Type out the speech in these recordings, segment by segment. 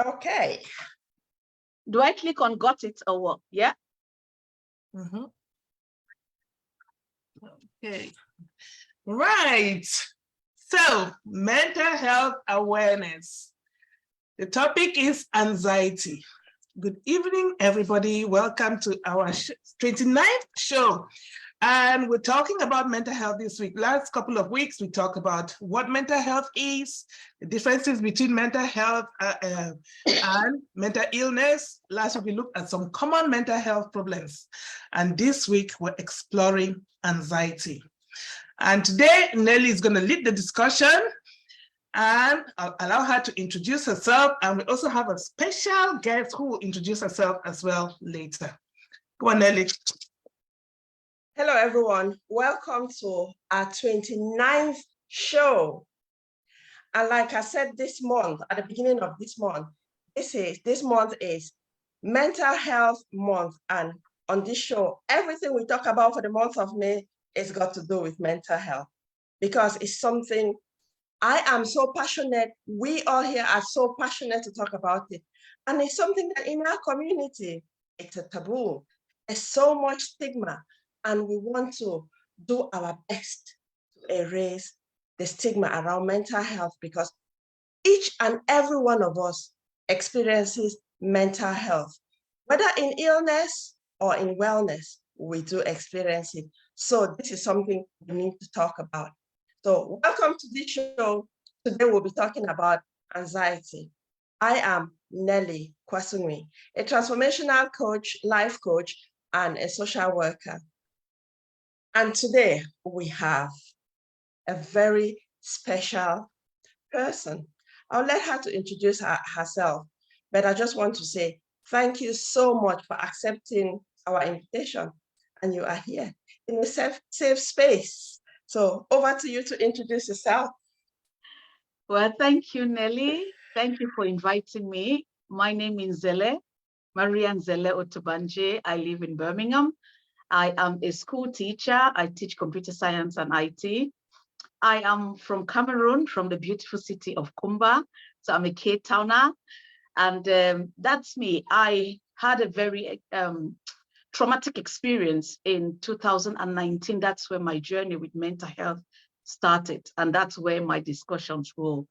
Okay. Do I click on got it or what? Yeah. Okay. Right. So, mental health awareness. The topic is anxiety. Good evening, everybody. Welcome to our 29th show. And we're talking about mental health this week. Last couple of weeks, we talked about what mental health is, the differences between mental health and mental illness. Last week, we looked at some common mental health problems. And this week, we're exploring anxiety. And today, Nelly is going to lead the discussion. And I'll allow her to introduce herself. And we also have a special guest who will introduce herself as well later. Go on, Nelly. Hello, everyone. Welcome to our 29th show. And like I said this month, at the beginning of this month, this month is Mental Health Month. And on this show, everything we talk about for the month of May is got to do with mental health, because it's something I am so passionate. We all here are so passionate to talk about it. And it's something that in our community, it's a taboo. There's so much stigma. And we want to do our best to erase the stigma around mental health, because each and every one of us experiences mental health. Whether in illness or in wellness, we do experience it. So this is something we need to talk about. So welcome to this show. Today we'll be talking about anxiety. I am Nelly Kwasunwi, a transformational coach, life coach, and a social worker. And today we have a very special person. I'll let her to introduce herself, but I just want to say thank you so much for accepting our invitation. And you are here in a safe space. So over to you to introduce yourself. Well, thank you, Nelly. Thank you for inviting me. My name is Zele, Maria Zele Otobanje. I live in Birmingham. I am a school teacher. I teach computer science and IT. I am from Cameroon, from the beautiful city of Kumba. So I'm a Cape Towner. And that's me. I had a very traumatic experience in 2019. That's where my journey with mental health started. And that's where my discussions will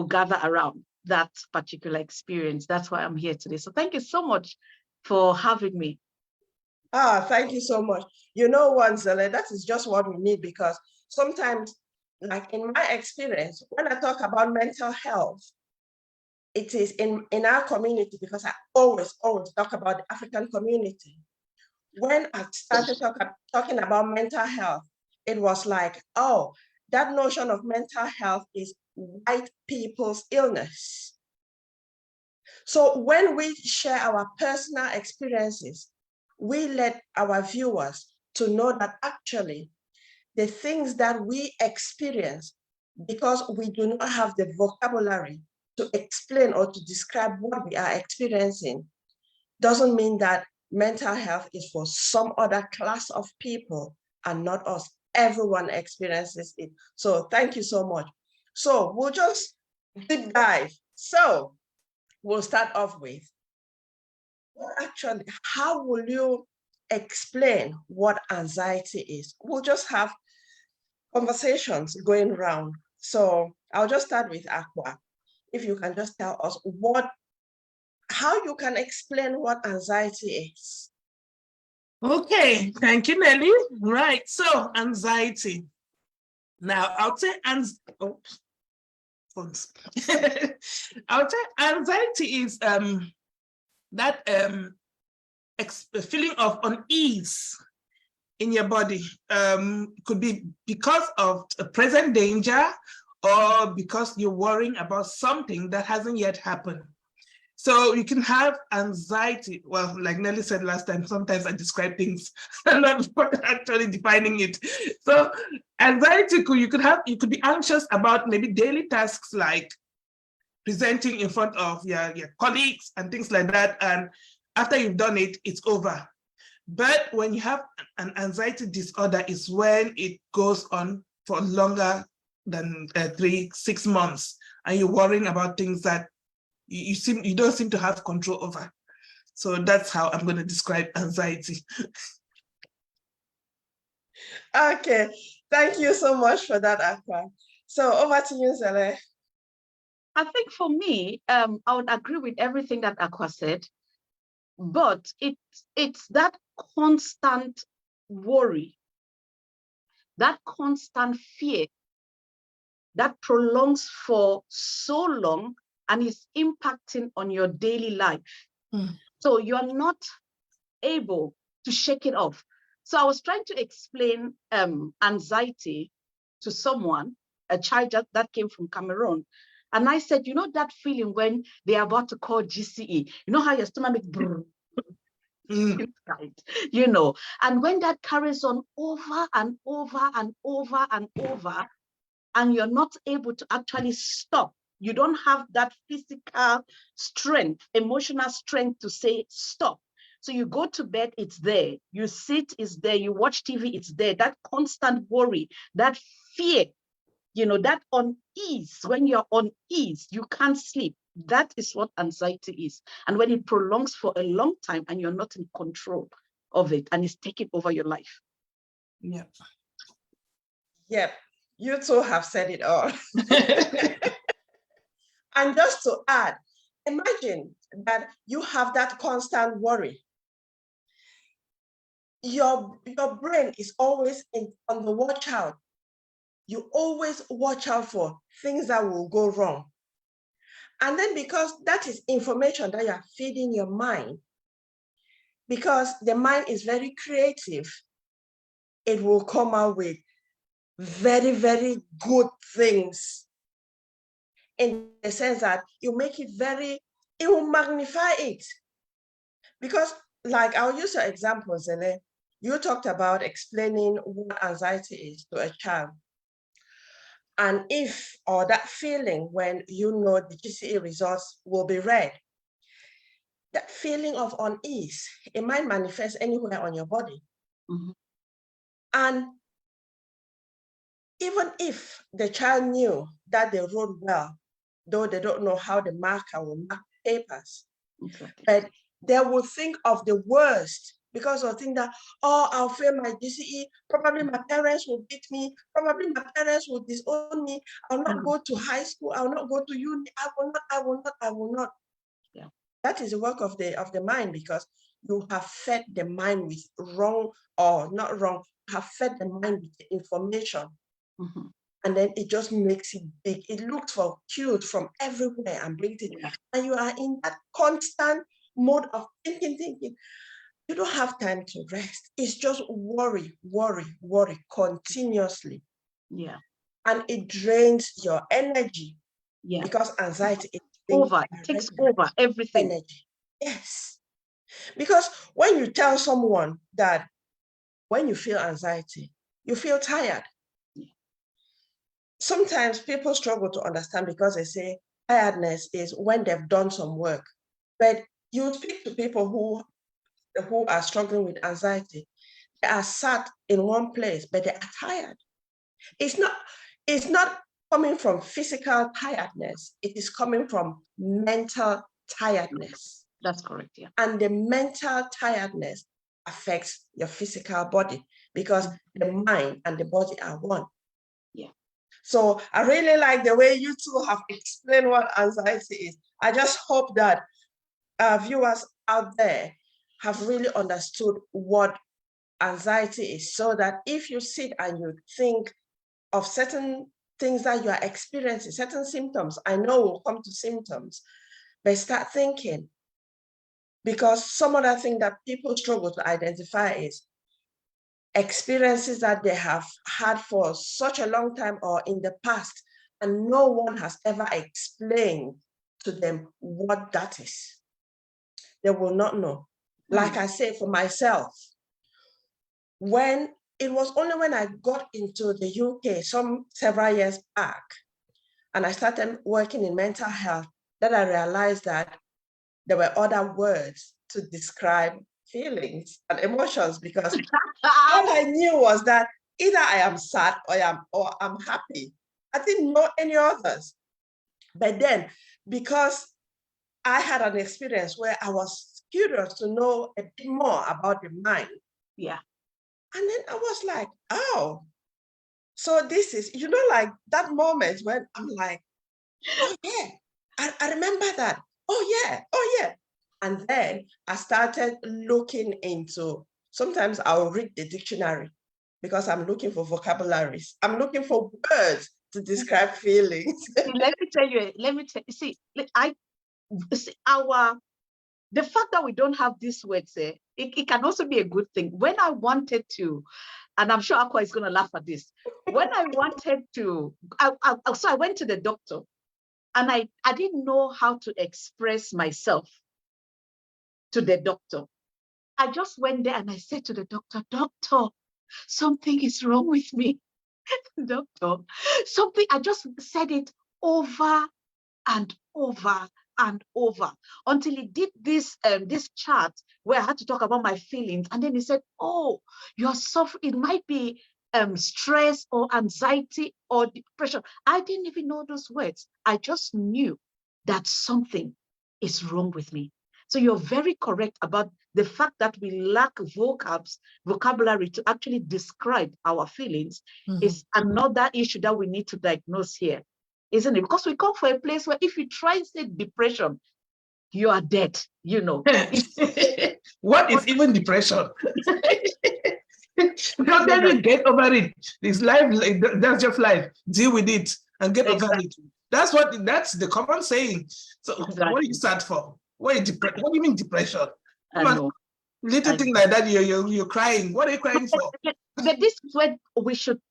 gather around that particular experience. That's why I'm here today. So thank you so much for having me. Thank you so much. You know what, Zele, that is just what we need, because sometimes, like in my experience, when I talk about mental health, it is in our community, because I always talk about the African community. When I started talking about mental health, it was like, oh, that notion of mental health is white people's illness. So when we share our personal experiences, we let our viewers to know that actually the things that we experience, because we do not have the vocabulary to explain or to describe what we are experiencing, doesn't mean that mental health is for some other class of people and not us. Everyone experiences it. So thank you so much. So we'll just deep dive. So we'll start off with, actually, how will you explain what anxiety is? We'll just have conversations going around. So I'll just start with Aqua. If you can just tell us how you can explain what anxiety is. Okay, thank you, Nelly. Right, so anxiety. Now, I'll say anxiety is that feeling of unease in your body. Could be because of a present danger or because you're worrying about something that hasn't yet happened. So you can have anxiety. Well, like Nelly said last time, sometimes I describe things and not actually defining it. So anxiety, you could be anxious about maybe daily tasks like presenting in front of your colleagues and things like that. And after you've done it, it's over. But when you have an anxiety disorder, is when it goes on for longer than 3-6 months, and you're worrying about things that you don't seem to have control over. So that's how I'm going to describe anxiety. Okay, thank you so much for that, Aqua. So over to you, Zele. I think for me, I would agree with everything that Aqua said, but it's that constant worry, that constant fear that prolongs for so long and is impacting on your daily life. So you're not able to shake it off. So I was trying to explain anxiety to someone, a child that came from Cameroon. And I said, you know, that feeling when they're about to call GCE, you know how your stomach makes brrr, inside, you know, and when that carries on over and over and over and over, and you're not able to actually stop, you don't have that physical strength, emotional strength to say stop. So you go to bed, it's there. You sit, it's there. You watch TV, it's there. That constant worry, that fear, you know, that unease. When you're unease, you can't sleep. That is what anxiety is. And when it prolongs for a long time and you're not in control of it and it's taking over your life. Yeah. Yep, you two have said it all. And just to add, imagine that you have that constant worry. Your brain is always on the watch out. You always watch out for things that will go wrong. And then because that is information that you're feeding your mind, because the mind is very creative, it will come out with very, very good things, in the sense that you make it it will magnify it. Because like I'll use your example, Zele. You talked about explaining what anxiety is to a child. And or that feeling when you know the GCE results will be read, that feeling of unease, it might manifest anywhere on your body. And even if the child knew that they wrote well, though they don't know how the marker will mark papers, but they will think of the worst, because they'll think that, oh, I'll fail my GCE, probably my parents will beat me, probably my parents will disown me, I'll not go to high school, I'll not go to uni, I will not. Yeah. That is the work of the mind, because you have fed the mind with wrong, or not wrong, you have fed the mind with the information. And then it just makes it big. It looks for cues from everywhere and brings it. Yeah. And you are in that constant mode of thinking. You don't have time to rest. It's just worry continuously. Yeah. And it drains your energy. Yeah. Because anxiety is it takes over everything. Energy. Yes. Because when you tell someone that when you feel anxiety, you feel tired. Sometimes people struggle to understand, because they say tiredness is when they've done some work. But you speak to people who are struggling with anxiety, they are sat in one place, but they are tired. It's not coming from physical tiredness. It is coming from mental tiredness. That's correct, yeah. And the mental tiredness affects your physical body, because the mind and the body are one. Yeah. So I really like the way you two have explained what anxiety is. I just hope that viewers out there have really understood what anxiety is, so that if you sit and you think of certain things that you are experiencing, certain symptoms, I know we'll come to symptoms, but start thinking. Because some other thing that people struggle to identify is experiences that they have had for such a long time or in the past, and no one has ever explained to them what that is. They will not know. Like I say, for myself, it was only when I got into the UK several years back, and I started working in mental health, that I realized that there were other words to describe feelings and emotions, because all I knew was that either I am sad or I'm happy. I didn't know any others. But then, because I had an experience where I was curious to know a bit more about the mind. Yeah. And then I was like, oh, so this is, like that moment when I'm like, oh yeah, I remember that. Oh yeah. And then I started looking into, sometimes I'll read the dictionary because I'm looking for vocabularies. I'm looking for words to describe feelings. Let me tell you, see, the fact that we don't have these words, it can also be a good thing. When I wanted to, and I'm sure Aqua is going to laugh at this. When I wanted to, so I went to the doctor, and I didn't know how to express myself to the doctor. I just went there and I said to the doctor, "Doctor, something is wrong with me." Doctor, something, I just said it over and over and over until he did this chart where I had to talk about my feelings. And then he said, "Oh, you're suffering. It might be stress or anxiety or depression." I didn't even know those words. I just knew that something is wrong with me. So you're very correct about the fact that we lack vocabulary to actually describe our feelings. Is another issue that we need to diagnose here, isn't it? Because we come from a place where if you try and say depression, you are dead, What is even depression? How can you get over it? It's life, that's just life. Deal with it and get over it. That's the common saying. So what are you sad for? What do you mean depression? Little thing like that, you're crying. What are you crying for? But this is what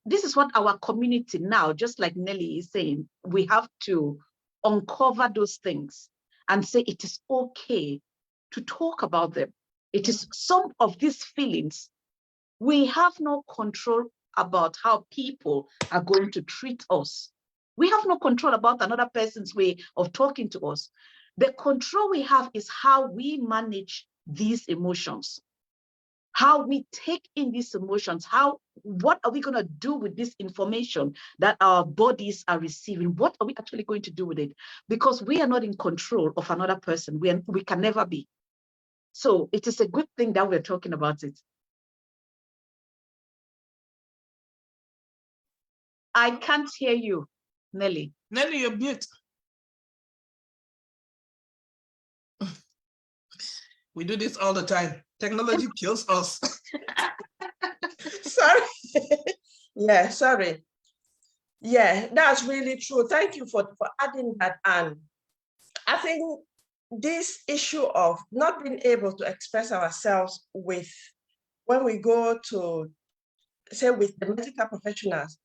this is what our community now, just like Nelly is saying, we have to uncover those things and say it is okay to talk about them. It is some of these feelings. We have no control about how people are going to treat us. We have no control about another person's way of talking to us. The control we have is how we manage these emotions, how we take in these emotions, what are we going to do with this information that our bodies are receiving? What are we actually going to do with it? Because we are not in control of another person. We can never be. So it is a good thing that we're talking about it. I can't hear you, Nelly. Nelly, you're mute. We do this all the time. Technology kills us. Sorry. Yeah, sorry. Yeah, that's really true. Thank you for adding that. And I think this issue of not being able to express ourselves when we go to, say, with the medical professionals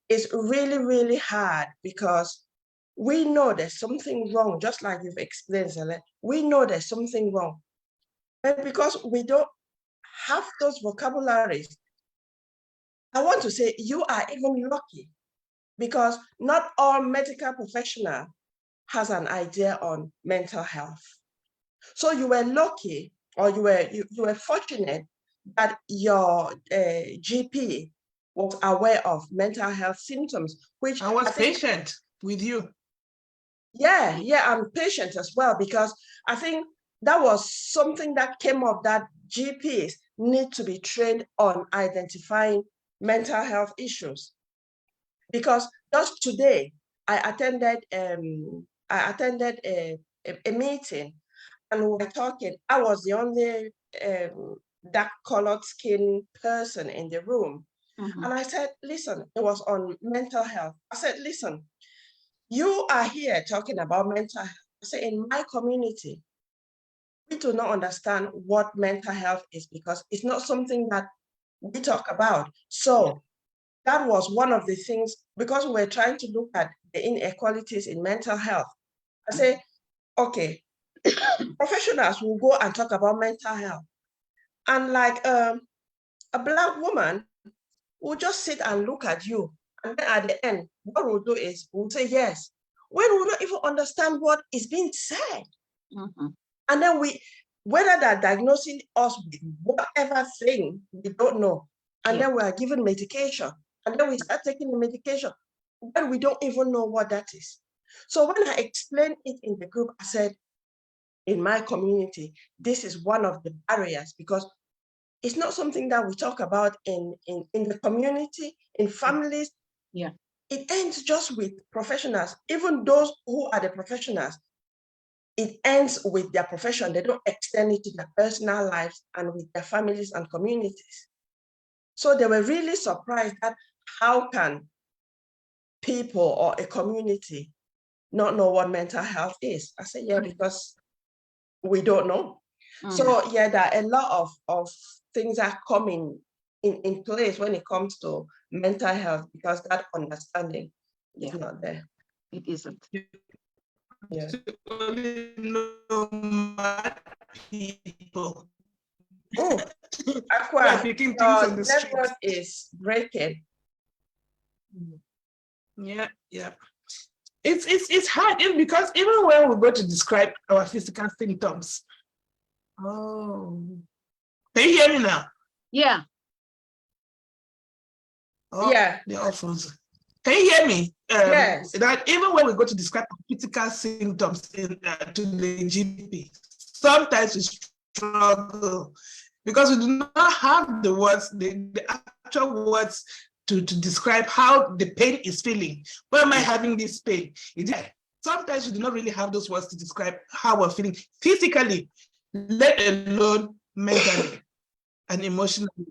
is really, really hard because we know there's something wrong, just like you've explained, Zele. We know there's something wrong. And because we don't have those vocabularies, I want to say you are even lucky because not all medical professional has an idea on mental health. So you were lucky, or you were fortunate that your GP was aware of mental health symptoms, which I was patient with you. Yeah, I'm patient as well, because I think that was something that came up, that GPs need to be trained on identifying mental health issues. Because just today, I attended a meeting, and we were talking. I was the only dark-colored skin person in the room. And I said, listen, it was on mental health. I said, listen, you are here talking about mental health. I said, in my community, we do not understand what mental health is because it's not something that we talk about. So that was one of the things, because we're trying to look at the inequalities in mental health. I say, okay, professionals will go and talk about mental health. And like a Black woman will just sit and look at you. And then at the end, what we'll do is we'll say yes, when we don't even understand what is being said. And then whether they're diagnosing us with whatever thing, we don't know. And then we are given medication. And then we start taking the medication, but we don't even know what that is. So when I explained it in the group, I said, in my community, this is one of the barriers, because it's not something that we talk about in the community, in families. Yeah. It ends just with professionals. Even those who are the professionals, it ends with their profession. They don't extend it to their personal lives and with their families and communities. So they were really surprised at how can people or a community not know what mental health is. I said, yeah, because we don't know. So yeah, there are a lot of things that come in place when it comes to mental health, because that understanding is not there. It isn't. Yeah. To only know mad people. Oh, Who Aqua, are picking things on the street. network is breaking. Yeah, yeah. It's hard because even when we go to describe our physical symptoms. Oh, can you hear me now? Yeah. Oh, Yeah. they're all frozen. Can you hear me? Yes. That even when we go to describe physical symptoms to the GP, sometimes we struggle because we do not have the words, the actual words to describe how the pain is feeling. Why am I having this pain? Sometimes we do not really have those words to describe how we're feeling physically, let alone mentally and emotionally.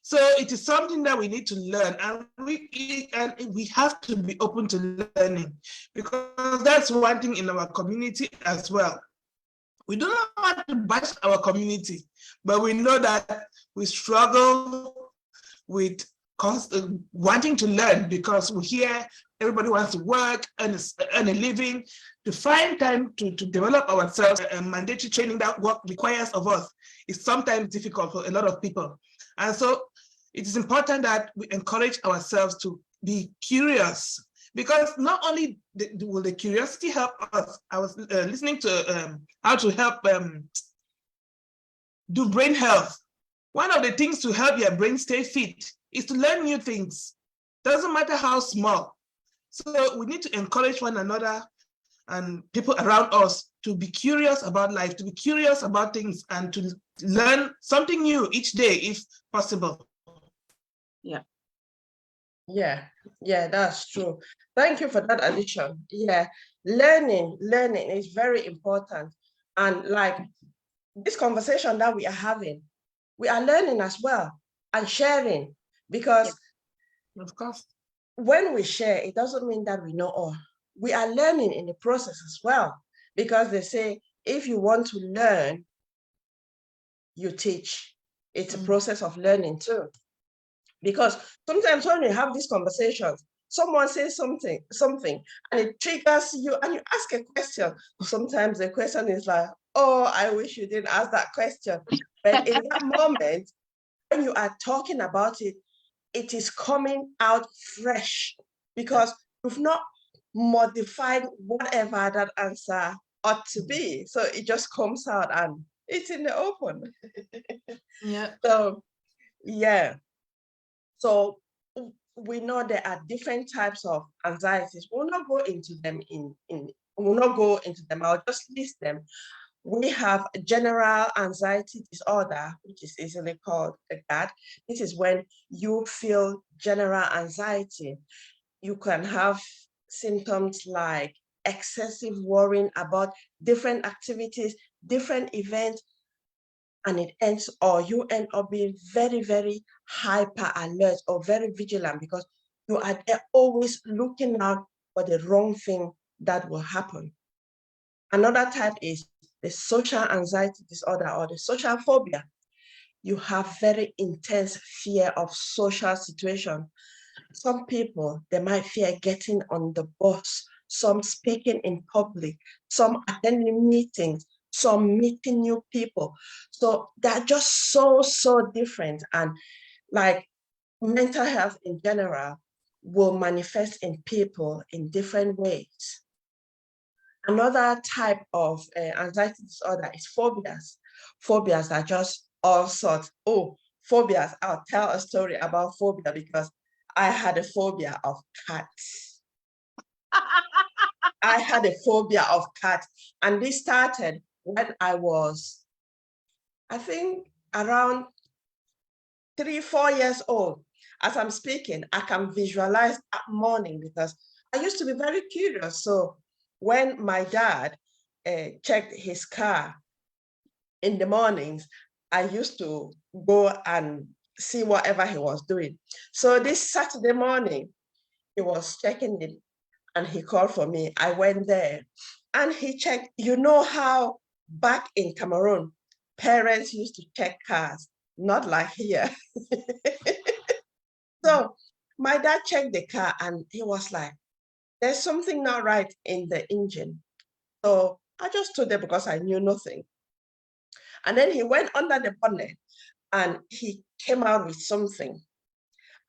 So it is something that we need to learn, and we have to be open to learning, because that's one thing in our community as well. We do not want to bash our community, but we know that we struggle with wanting to learn, because we hear everybody wants to work and earn a living. To find time to develop ourselves, and mandatory training that work requires of us is sometimes difficult for a lot of people. And so it is important that we encourage ourselves to be curious, because not only will the curiosity help us. I was listening to how to help do brain health. One of the things to help your brain stay fit is to learn new things. Doesn't matter how small. So we need to encourage one another and people around us to be curious about life, to be curious about things, and to learn something new each day if possible. Yeah. Yeah, that's true. Thank you for that addition. Yeah, learning is very important. And like this conversation that we are having, we are learning as well and sharing, because of course, when we share, it doesn't mean that we know all. We are learning in the process as well, because they say, if you want to learn, you teach. It's a process of learning too. Because sometimes when you have these conversations, someone says something, and it triggers you, and you ask a question. Sometimes the question is like, oh, I wish you didn't ask that question. But in that moment, when you are talking about it, it is coming out fresh, because you've not modified whatever that answer ought to be. So it just comes out and it's in the open. Yeah. So, yeah. So we know there are different types of anxieties. We'll not go into them I'll just list them. We have general anxiety disorder, which is easily called a GAD. This is when you feel general anxiety. You can have symptoms like excessive worrying about different activities, different events, and you end up being very, very hyper alert or very vigilant, because you are always looking out for the wrong thing that will happen. Another type is the social anxiety disorder or the social phobia. You have very intense fear of social situation. Some people, they might fear getting on the bus, some speaking in public, some attending meetings, some meeting new people. So they're just so different. And like mental health in general will manifest in people in different ways. Another type of anxiety disorder is phobias. Phobias are just all sorts. Oh, phobias. I'll tell a story about phobia, because I had a phobia of cats. I had a phobia of cats. And this started when I was, I think, around 3-4 years old. As I'm speaking, I can visualize that morning because I used to be very curious. So when my dad checked his car in the mornings, I used to go and see whatever he was doing. So this Saturday morning, he was checking it and he called for me. I went there and he checked. You know how back in Cameroon, parents used to check cars, not like here. So my dad checked the car and he was like, there's something not right in the engine. So I just stood there because I knew nothing. And then he went under the bonnet and he came out with something.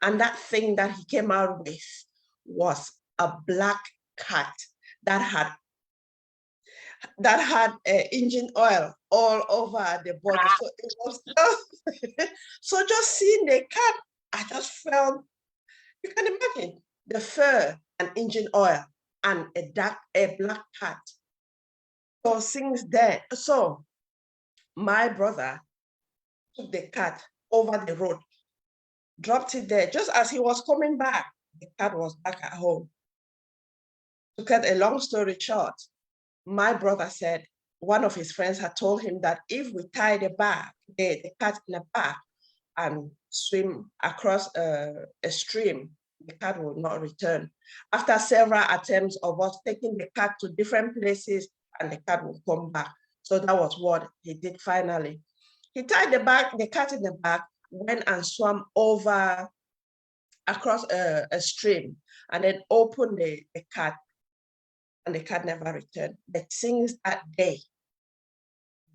And that thing that he came out with was a black cat that had engine oil all over the body. So it was just, so just seeing the cat, I just felt, you can imagine the fur and engine oil and a black cat. So since then, so my brother took the cat over the road, dropped it there. Just as he was coming back, the cat was back at home. To cut a long story short, my brother said one of his friends had told him that if we tie the cat in a bag and swim across a stream, the cat will not return. After several attempts of us taking the cat to different places, and the cat will come back. So that was what he did finally. He tied the cat in the bag, went and swam over across a stream, and then opened the cat, and the cat never returned. But since that day,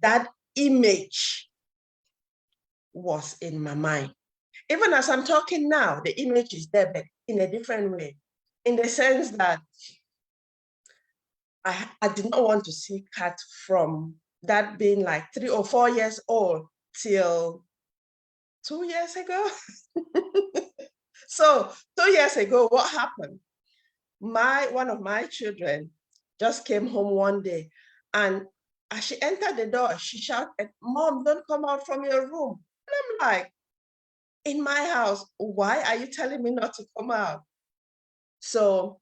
that image was in my mind. Even as I'm talking now, the image is there, but in a different way, in the sense that I did not want to see cat from that being like 3 or 4 years old till 2 years ago. So 2 years ago, what happened? One of my children just came home one day, and as she entered the door, she shouted, "Mom, don't come out from your room." And I'm like, in my house, why are you telling me not to come out? So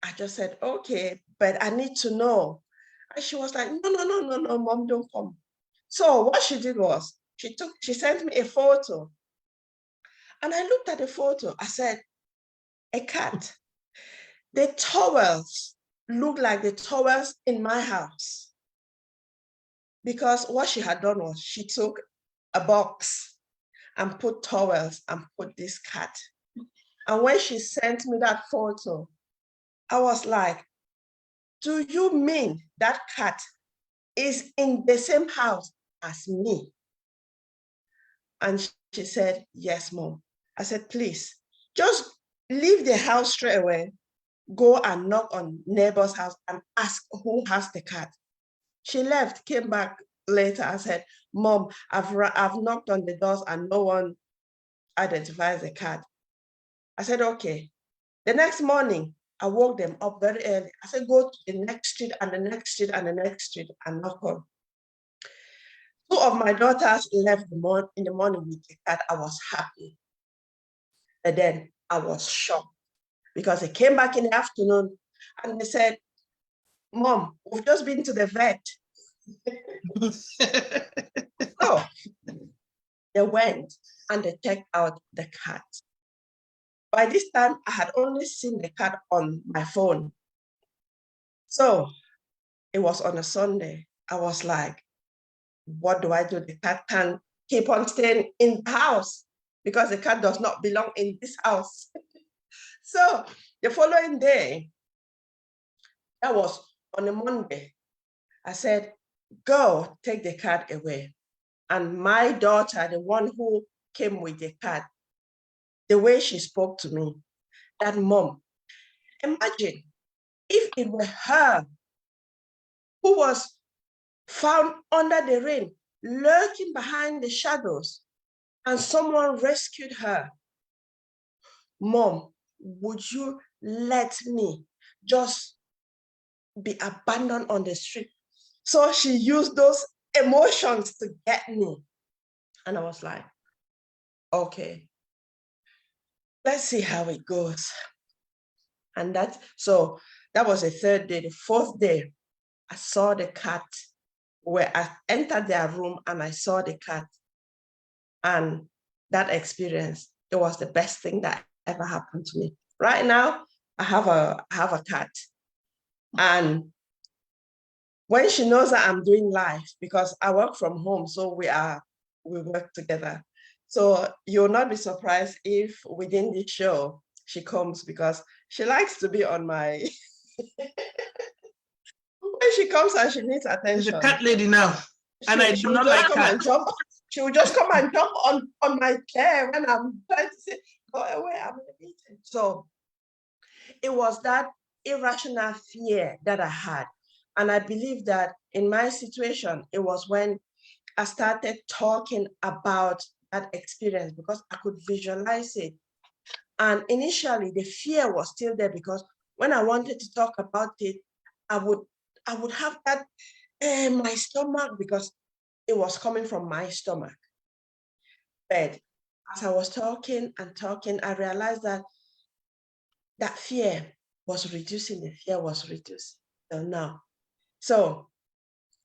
I just said, okay, but I need to know. And she was like, no, Mom, don't come. So what she did was, she sent me a photo. And I looked at the photo. I said, a cat. The towels look like the towels in my house. Because what she had done was she took a box and put towels and put this cat. And when she sent me that photo, I was like, do you mean that cat is in the same house as me? And she said, yes, Mom. I said, please, just leave the house straight away, go and knock on neighbor's house and ask who has the cat. She left, came back later and said, Mom, I've knocked on the doors and no one identifies the cat. I said, okay. The next morning, I woke them up very early. I said, go to the next street and the next street and the next street and knock on. 2 of my daughters left in the morning with the cat. I was happy. And then I was shocked because they came back in the afternoon and they said, Mom, we've just been to the vet. So they went and they checked out the cat. By this time, I had only seen the cat on my phone. So it was on a Sunday. I was like, what do I do? The cat can't keep on staying in the house because the cat does not belong in this house. So the following day, that was on a Monday, I said, go take the cat away. And my daughter, the one who came with the cat, the way she spoke to me, that Mom, imagine if it were her who was found under the rain, lurking behind the shadows, and someone rescued her. Mom, would you let me just be abandoned on the street? So she used those emotions to get me. And I was like, okay, let's see how it goes. And so that was the third day. The fourth day, I saw the cat, where I entered their room and I saw the cat. And that experience, it was the best thing that ever happened to me. Right now, I have a cat. And when she knows that I'm doing live, because I work from home, so we work together. So you'll not be surprised if within this show, she comes, because she likes to be on my, when she comes and she needs She's attention. a cat lady now. And I do not like cats. She will just come and jump on my chair when I'm trying to say, go away, I'm in a meeting. So it was that irrational fear that I had. And I believe that in my situation, it was when I started talking about that experience, because I could visualize it. And initially the fear was still there, because when I wanted to talk about it, I would have that in my stomach, because it was coming from my stomach. But as I was talking and talking, I realized that that fear was reducing, the fear was reducing. So now, so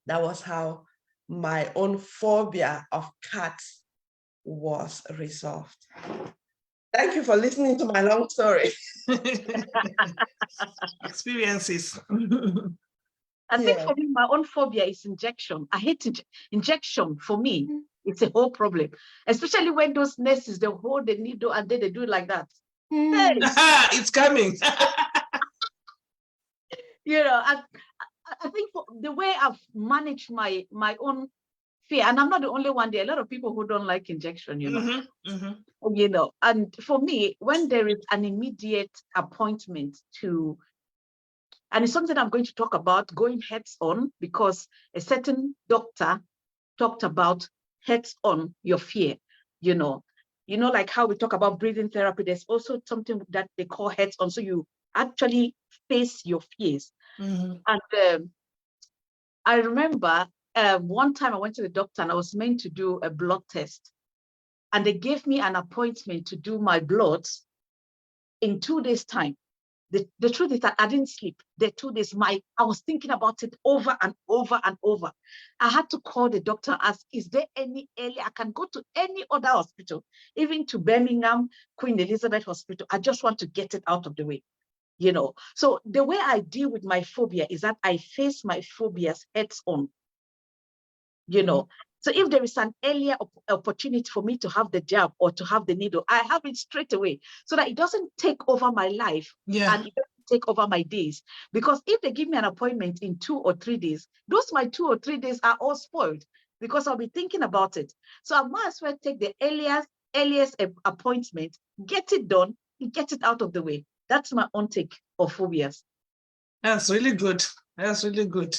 that was how my own phobia of cats was resolved. Thank you for listening to my long story. Experiences. I think for me, my own phobia is injection. I hate injection. For me, it's a whole problem, especially when those nurses, they hold the needle and then they do it like that. Hey, It's coming. you know, I think for the way I've managed my own fear, and I'm not the only one. There are a lot of people who don't like injection, you know. You know, and for me, when there is an immediate appointment to, and it's something I'm going to talk about going heads on, because a certain doctor talked about heads on your fear, you know, like how we talk about breathing therapy, there's also something that they call heads on. So you actually face your fears. And I remember one time I went to the doctor and I was meant to do a blood test. And they gave me an appointment to do my bloods in 2 days' time. The truth is that I didn't sleep. The 2 days, I was thinking about it over and over and over. I had to call the doctor and ask, is there any early? I can go to any other hospital, even to Birmingham, Queen Elizabeth Hospital. I just want to get it out of the way, you know. So the way I deal with my phobia is that I face my phobias heads on, you know. So if there is an earlier opportunity for me to have the jab or to have the needle, I have it straight away, so that it doesn't take over my life and it doesn't take over my days. Because if they give me an appointment in 2 or 3 days, those my 2 or 3 days are all spoiled, because I'll be thinking about it. So I might as well take the earliest appointment, get it done, and get it out of the way. That's my own take of phobias. That's really good. That's really good.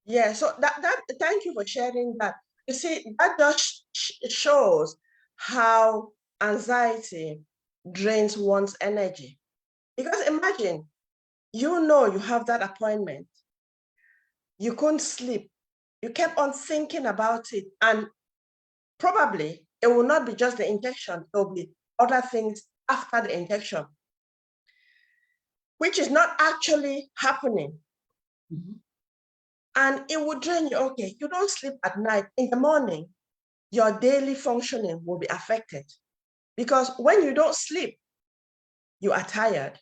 Yeah, so that thank you for sharing that. You see, that just shows how anxiety drains one's energy. Because imagine, you know you have that appointment, you couldn't sleep, you kept on thinking about it, and probably it will not be just the injection, there will be other things after the injection, which is not actually happening. And it will drain you. Okay, you don't sleep at night. In the morning, your daily functioning will be affected, because when you don't sleep, you are tired.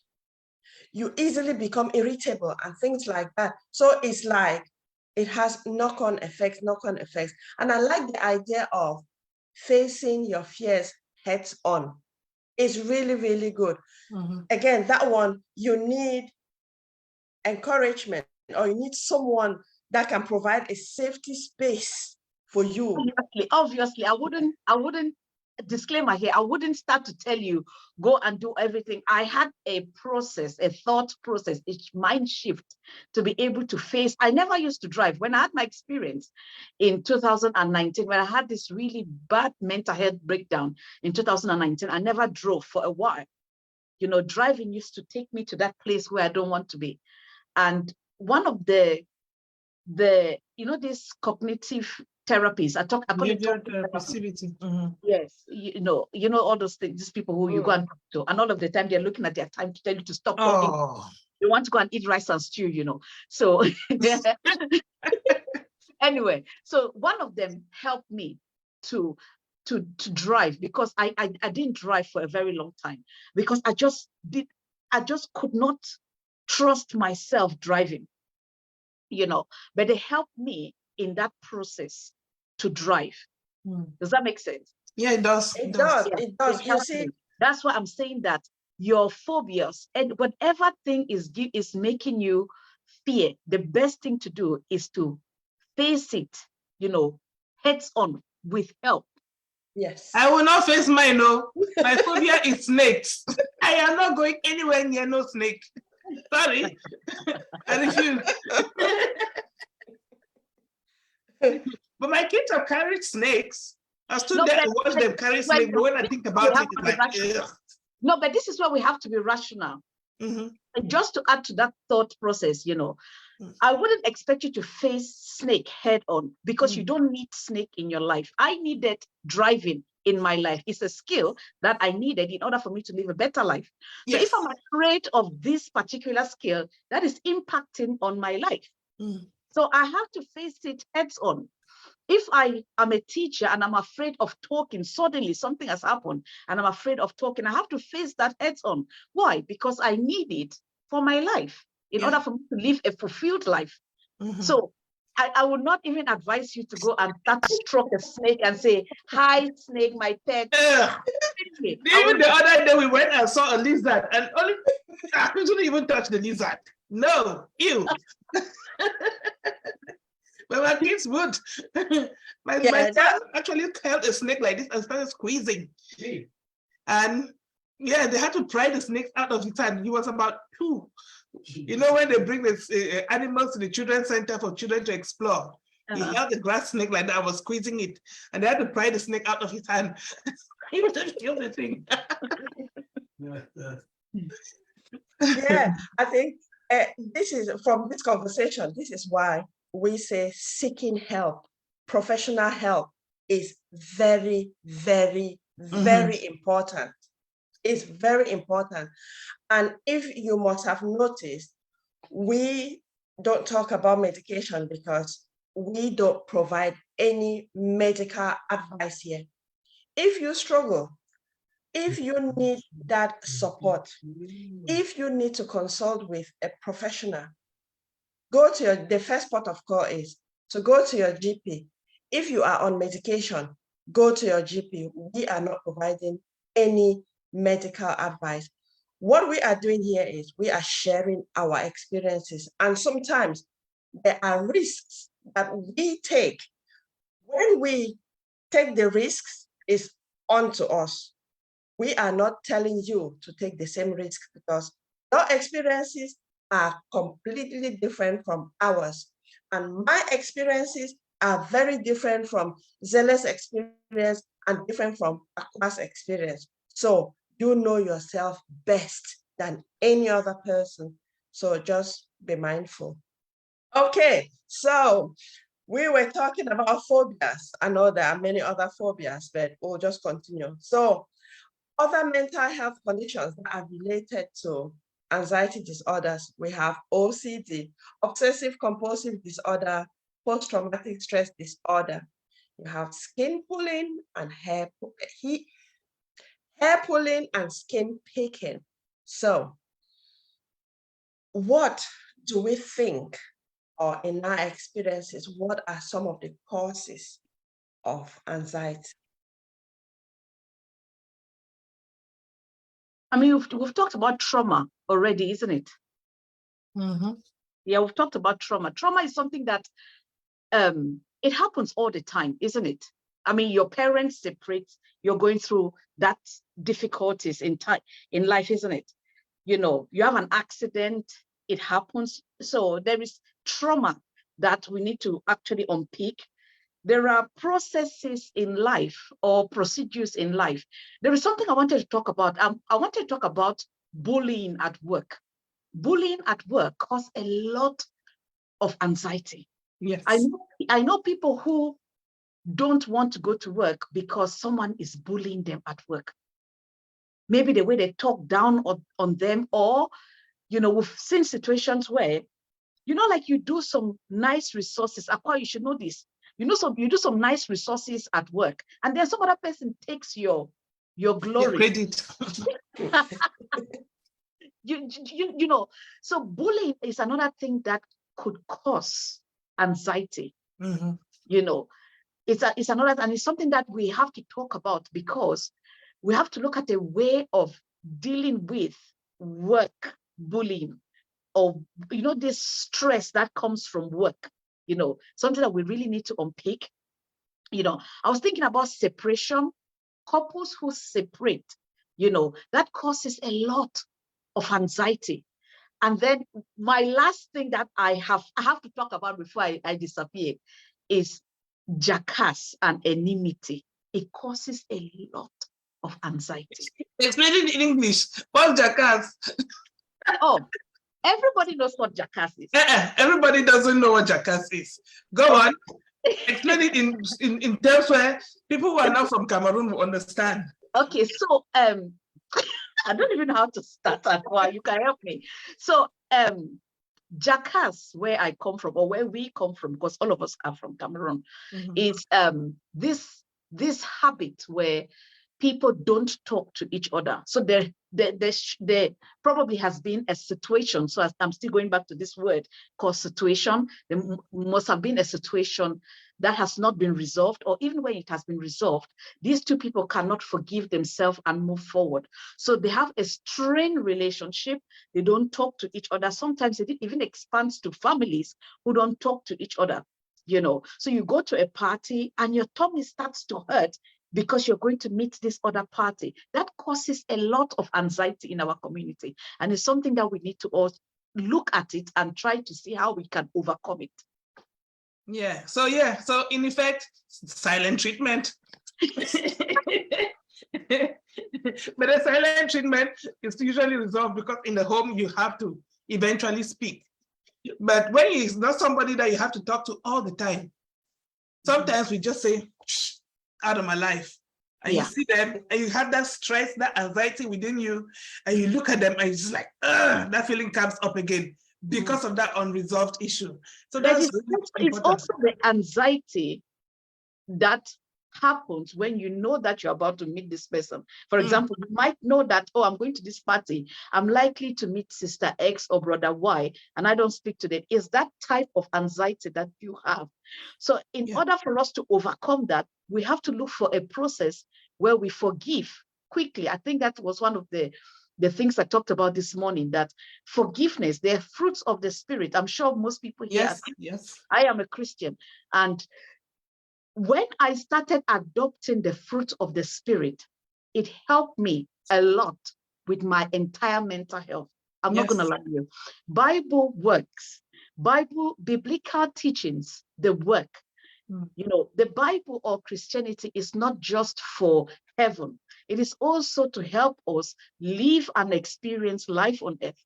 You easily become irritable and things like that. So it's like it has knock-on effects. And I like the idea of facing your fears heads on. It's really, really good. Again, that one, you need encouragement, or you need someone that can provide a safety space for you. Obviously, I wouldn't disclaimer here, I wouldn't start to tell you go and do everything. I had a process, a thought process, a mind shift to be able to face. I never used to drive. When I had my experience in 2019, when I had this really bad mental health breakdown in 2019, I never drove for a while. You know, driving used to take me to that place where I don't want to be. And one of the this cognitive therapies. I call it talk therapy. Passivity. Mhm. Yes, all those things, these people who you go and talk to, and all of the time they're looking at their time to tell you to stop talking. Oh, They want to go and eat rice and stew, So anyway, so one of them helped me to drive, because I didn't drive for a very long time, because I just could not trust myself driving, but they helped me in that process to drive. Does that make sense? yeah, it does. It does. Yeah, It does. they You helped see, me. That's why I'm saying that your phobias and whatever thing is making you fear, the best thing to do is to face it, heads on with help. yes. I will not face mine, no. My phobia is snakes. I am not going anywhere near no snake. Sorry. I refuse. But my kids have carried snakes. I stood there and watched them carry snakes. But when I think about it, it's like, ugh. No, but this is where we have to be rational. Mhm. And just to add to that thought process, I wouldn't expect you to face snake head on, because you don't need snake in your life. I needed driving in my life. It's a skill that I needed in order for me to live a better life. So Yes. if I'm afraid of this particular skill, that is impacting on my life. So I have to face it heads on. If I am a teacher and I'm afraid of talking, suddenly something has happened and I'm afraid of talking, I have to face that heads on. Why? Because I need it for my life in order for me to live a fulfilled life. So I would not even advise you to go and start to stroke a snake and say, "Hi, snake, my pet." Even the other day we went and saw a lizard, and I couldn't even touch the lizard. No, ew. But my kids would. My son actually held a snake like this and started squeezing. And yeah, they had to pry the snake out of his hand. He was about 2. When they bring the animals to the children's center for children to explore, he held the grass snake like that, I was squeezing it, and they had to pry the snake out of his hand. He was just kill the thing. Yeah, I think this is from this conversation, this is why we say seeking help, professional help is very, very, very important. It's very important. And if you must have noticed, we don't talk about medication because we don't provide any medical advice here. If you struggle, if you need that support, if you need to consult with a professional, go to the first port of call is to go to your GP. If you are on medication, go to your GP. We are not providing any medical advice. What we are doing here is we are sharing our experiences, and sometimes there are risks that we take. When we take the risks, it's onto us. We are not telling you to take the same risk because your experiences are completely different from ours. And my experiences are very different from Zele's experience and different from Akwa's experience. So you know yourself best than any other person. So just be mindful. Okay, so we were talking about phobias. I know there are many other phobias, but we'll just continue. So other mental health conditions that are related to anxiety disorders, we have OCD, obsessive compulsive disorder, post-traumatic stress disorder. You have skin pulling and hair pulling and skin picking. So what do we think, or in our experiences, what are some of the causes of anxiety? I mean, we've talked about trauma already, isn't it? Yeah, we've talked about trauma. Trauma is something that it happens all the time, isn't it? I mean, your parents separate, you're going through that difficulties in life, isn't it? You have an accident, it happens. So there is trauma that we need to actually unpick. There are processes in life or procedures in life. There is something I wanted to talk about. I wanted to talk about bullying at work. Bullying at work causes a lot of anxiety. Yes. I know people who don't want to go to work because someone is bullying them at work. Maybe the way they talk down on them, or, we've seen situations where, like you do some nice resources. Akwa, you should know this. You do some nice resources at work, and then some other person takes your glory. Your credit. So bullying is another thing that could cause anxiety. Mm-hmm. It's another, and it's something that we have to talk about, because we have to look at a way of dealing with work bullying, or this stress that comes from work. Something that we really need to unpick. I was thinking about separation. Couples who separate, that causes a lot of anxiety. And then my last thing that I have to talk about before I disappear is jackass and enmity. It causes a lot of anxiety. Explain it in English. What's jackass? Oh, everybody knows what jackass is. Everybody doesn't know what jackass is. Go on. Explain it in terms where people who are not from Cameroon will understand. Okay, so I don't even know how to start that. Why, you can help me. So jackass, where I come from, or where we come from, because all of us are from Cameroon, is this habit where people don't talk to each other. So there probably has been a situation. So I'm still going back to this word called situation. There must have been a situation that has not been resolved, or even when it has been resolved, these two people cannot forgive themselves and move forward. So they have a strained relationship. They don't talk to each other. Sometimes it even expands to families who don't talk to each other. So you go to a party and your tummy starts to hurt because you're going to meet this other party. That causes a lot of anxiety in our community. And it's something that we need to all look at it and try to see how we can overcome it. Yeah. So in effect, silent treatment. But the silent treatment is usually resolved because in the home you have to eventually speak. But when it's not somebody that you have to talk to all the time, sometimes we just say, out of my life. And you see them and you have that stress, that anxiety within you, and you look at them and it's just like, that feeling comes up again because of that unresolved issue. So that's it's also the anxiety that happens when you know that you're about to meet this person. For example, you might know that, I'm going to this party, I'm likely to meet Sister X or Brother Y, and I don't speak to them. It's that type of anxiety that you have. So in order for us to overcome that, we have to look for a process where we forgive quickly. I think that was one of the things I talked about this morning, that forgiveness, they're fruits of the Spirit. I'm sure most people here. Yes. I am a Christian, and when I started adopting the fruit of the Spirit, it helped me a lot with my entire mental health. I'm not going to lie to you. Bible works. Biblical teachings, they work. The Bible or Christianity is not just for heaven. It is also to help us live and experience life on earth.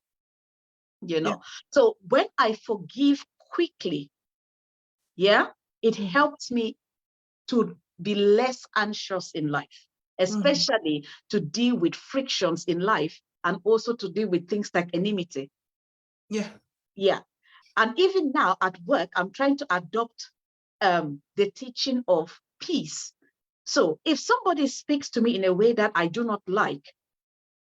So when I forgive quickly, it helps me to be less anxious in life, especially to deal with frictions in life, and also to deal with things like enmity. And even now at work, I'm trying to adopt the teaching of peace. So if somebody speaks to me in a way that I do not like,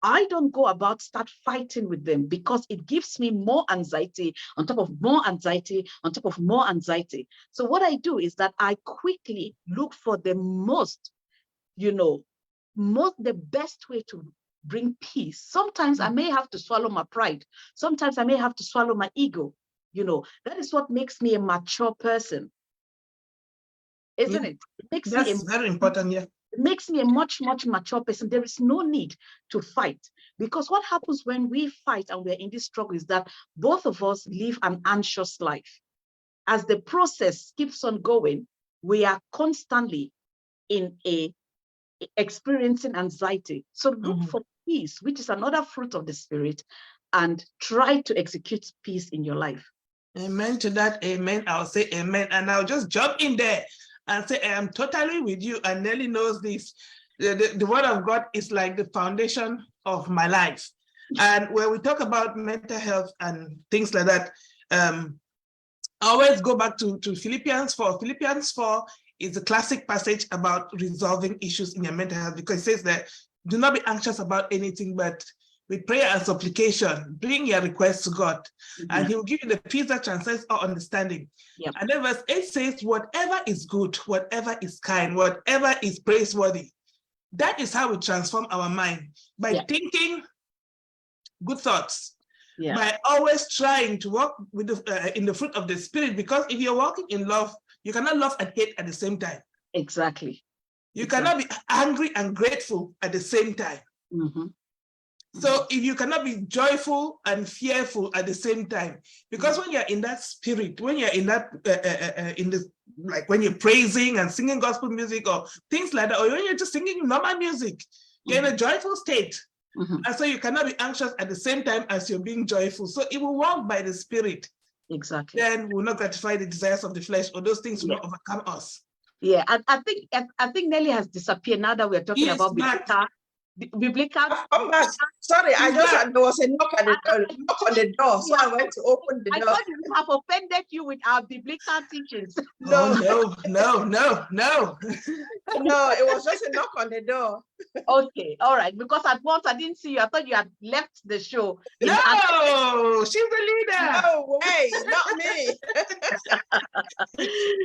I don't go about start fighting with them, because it gives me more anxiety on top of more anxiety on top of more anxiety. So what I do is that I quickly look for the the best way to bring peace. Sometimes I may have to swallow my pride. Sometimes I may have to swallow my ego. That is what makes me a mature person. Isn't it? It makes That's very important, It makes me a much, much mature person. There is no need to fight, because what happens when we fight and we're in this struggle is that both of us live an anxious life. As the process keeps on going, we are constantly experiencing anxiety. So look for peace, which is another fruit of the Spirit, and try to execute peace in your life. Amen to that. Amen. I'll say amen. And I'll just jump in there and say, I am totally with you. And Nelly knows this. The word of God is like the foundation of my life. And when we talk about mental health and things like that, I always go back to Philippians 4. Philippians 4 is a classic passage about resolving issues in your mental health, because it says that do not be anxious about anything, but with prayer and supplication, bring your requests to God, and he will give you the peace that transcends all understanding. Yep. And then verse 8 says, whatever is good, whatever is kind, whatever is praiseworthy, that is how we transform our mind, by thinking good thoughts, by always trying to walk with in the fruit of the Spirit, because if you're walking in love, you cannot love and hate at the same time. Exactly. You cannot be angry and grateful at the same time. So if you cannot be joyful and fearful at the same time, because when you're in that spirit, when you're in that, like when you're praising and singing gospel music or things like that, or when you're just singing normal music, you're in a joyful state. And so you cannot be anxious at the same time as you're being joyful. So it will walk by the Spirit. Exactly. Then we will not gratify the desires of the flesh, or those things will not overcome us. Yeah, I think Nelly has disappeared now that we're talking about biblical. Come back. Sorry, I just there was a knock on the door, so I went to open the door. I thought we have offended you with our biblical teachings. No, no. No, it was just a knock on the door. Okay, all right. Because at once I didn't see you. I thought you had left the show. No, she's the leader. No way, not me.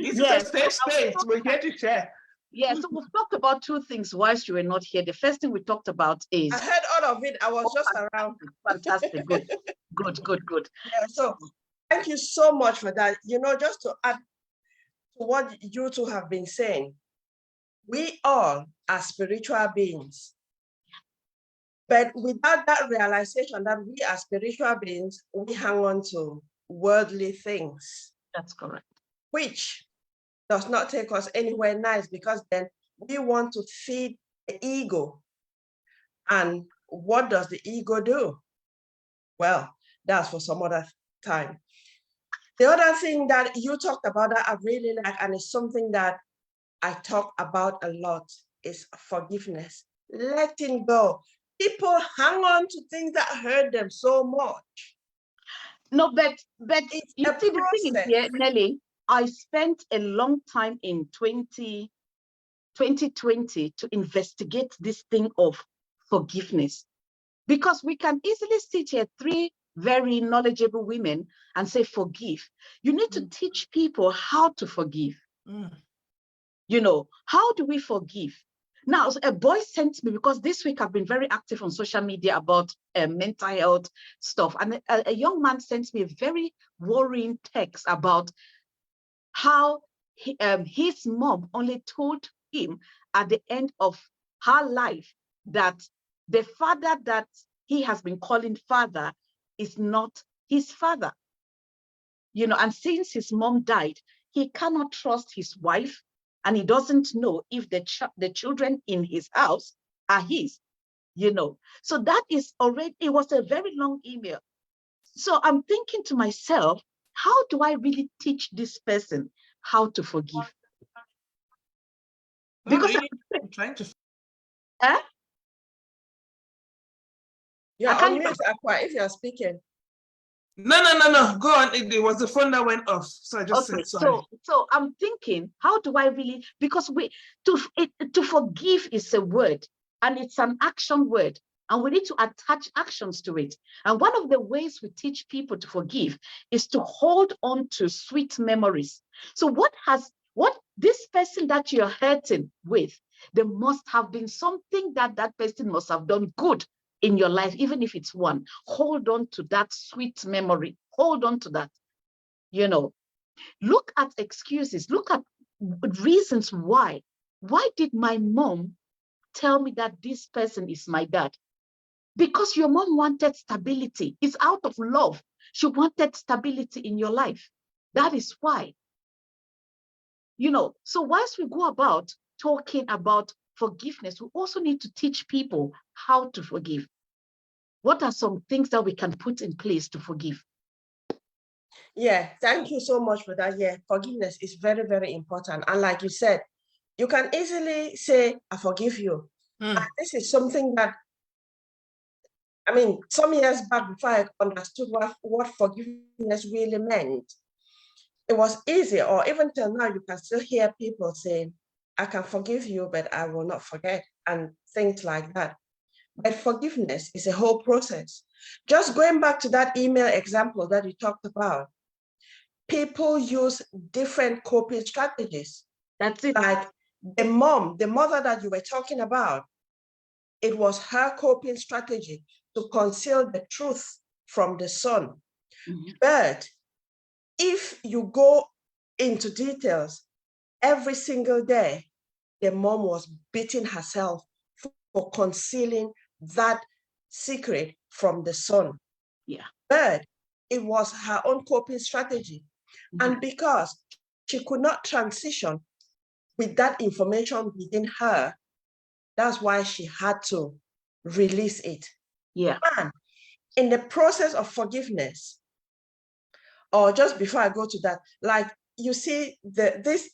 This is a safe space. We're here to share. Yeah, so we've talked about two things whilst you were not here. The first thing we talked about is... I heard all of it. I was just around. Fantastic. Good. Yeah, so thank you so much for that. You know, just to add to what you two have been saying, we all are spiritual beings. But without that realization that we are spiritual beings, we hang on to worldly things. That's correct. Which does not take us anywhere nice, because then we want to feed the ego. And what does the ego do? Well, that's for some other time. The other thing that you talked about that I really like, and it's something that I talk about a lot, is forgiveness, letting go. People hang on to things that hurt them so much. No, but you see, the thing is here, Nelly, I spent a long time in 2020 to investigate this thing of forgiveness, because we can easily sit here, three very knowledgeable women, and say, forgive. You need to teach people how to forgive. You know, how do we forgive? Now, a boy sent me, because this week I've been very active on social media about mental health stuff. And a young man sent me a very worrying text about how his mom only told him at the end of her life that the father that he has been calling father is not his father. You know, and since his mom died, he cannot trust his wife, and he doesn't know if the children in his house are his, you know. So that is already, it was a very long email. So I'm thinking to myself, how do I really teach this person how to forgive? Because I'm trying to... Yeah, on mute, Aqua, if you're speaking. No. Go on. It was the phone that went off. So I just said sorry. So I'm thinking, how do I really, because to forgive is a word, and it's an action word, and we need to attach actions to it. And one of the ways we teach people to forgive is to hold on to sweet memories. So what this person that you're hurting with, there must have been something that person must have done good in your life, even if it's one. Hold on to that sweet memory. Hold on to that. You know, look at excuses. Look at reasons why. Why did my mom tell me that this person is my dad? Because your mom wanted stability. It's out of love. She wanted stability in your life. That is why. You know, so whilst we go about talking about forgiveness, we also need to teach people how to forgive. What are some things that we can put in place to forgive? Yeah, thank you so much for that. Yeah, forgiveness is very, very important. And like you said, you can easily say, I forgive you. And this is something that, I mean, some years back before I understood what forgiveness really meant, it was easy, or even till now, you can still hear people saying, I can forgive you, but I will not forget, and things like that. But forgiveness is a whole process. Just going back to that email example that you talked about, people use different coping strategies. That's it. Like the mother that you were talking about, it was her coping strategy to conceal the truth from the son. Mhm. But if you go into details, every single day, the mom was beating herself for concealing that secret from the son. Yeah. But it was her own coping strategy. And because she could not transition with that information within her, that's why she had to release it. Yeah. And in the process of forgiveness, or just before I go to that, like you see, this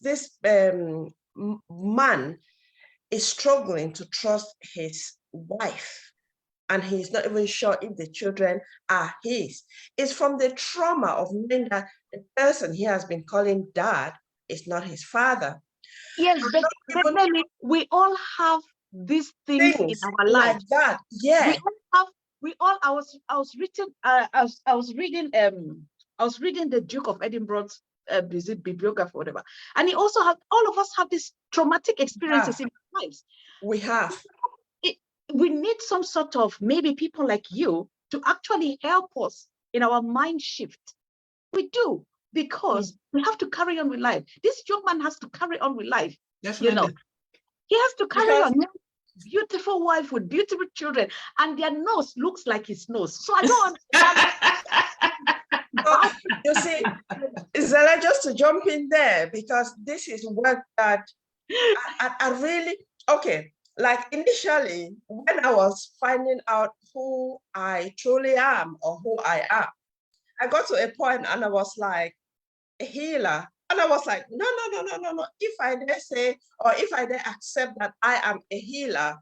man is struggling to trust his wife, and he's not even sure if the children are his. It's from the trauma of knowing that the person he has been calling dad is not his father. Yes, but Nelly, we all have these things in our lives. Like that, yeah. I was reading the Duke of Edinburgh's bibliography, whatever, and he also had, all of us have these traumatic experiences in our lives. We have. We need some sort of, maybe people like you, to actually help us in our mind shift. We do, because we have to carry on with life. This young man has to carry on with life. Definitely. You know, he has to carry on. Beautiful wife with beautiful children, and their nose looks like his nose. So I don't understand. You see, Zella, just to jump in there, because this is work that I really, okay, like initially, when I was finding out who I truly am or who I am, I got to a point and I was like, a healer. And I was like, no. If I dare say, or if I dare accept that I am a healer,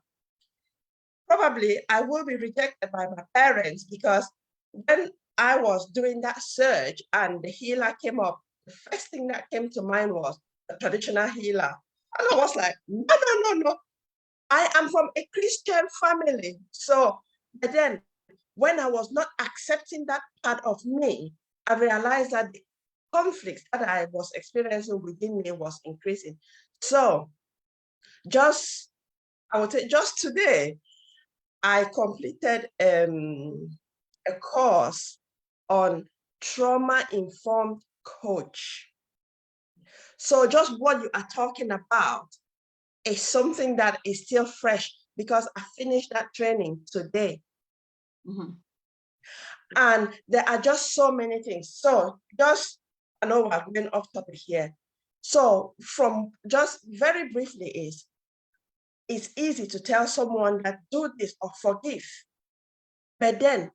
probably I will be rejected by my parents, because when I was doing that search and the healer came up, the first thing that came to mind was a traditional healer. And I was like, no. I am from a Christian family. So, but then when I was not accepting that part of me, I realized that the conflicts that I was experiencing within me was increasing. So I would say just today, I completed a course on trauma-informed coach. So just what you are talking about is something that is still fresh, because I finished that training today. And there are just so many things. So just, I know we're going off topic here. So from just very briefly it's easy to tell someone that do this or forgive, but then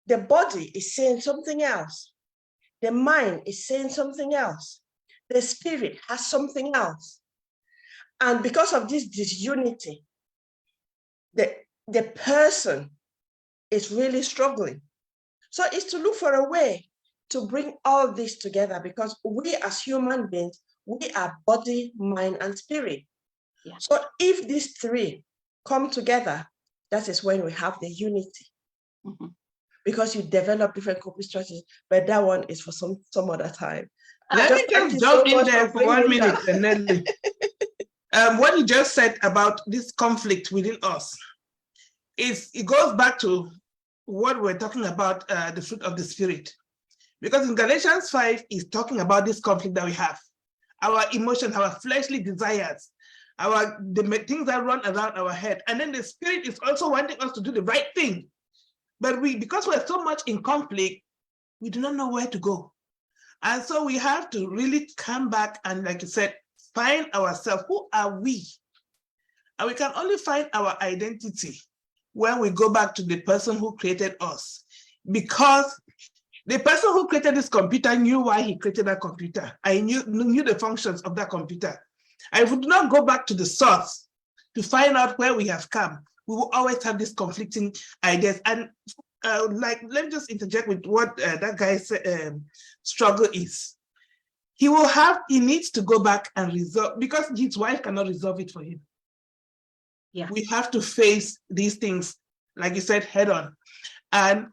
the body is saying something else. The mind is saying something else. The spirit has something else. And because of this disunity, the person is really struggling. So it's to look for a way to bring all this together, because we as human beings, we are body, mind, and spirit. Yeah. So if these three come together, that is when we have the unity. Because you develop different coping strategies, but that one is for some other time. Let me just jump in there for 1 minute, Nelly. What you just said about this conflict within us, it goes back to what we're talking about, the fruit of the spirit. Because in Galatians 5 is talking about this conflict that we have, our emotions, our fleshly desires, the things that run around our head. And then the spirit is also wanting us to do the right thing. But because we're so much in conflict, we do not know where to go. And so we have to really come back and, like you said, find ourselves. Who are we? And we can only find our identity when we go back to the person who created us. Because The person who created this computer knew why he created that computer. I knew the functions of that computer. I would not go back to the source to find out where we have come. We will always have these conflicting ideas. And like, let me just interject with what that guy's struggle is. He needs to go back and resolve, because his wife cannot resolve it for him. Yeah. We have to face these things, like you said, head on. And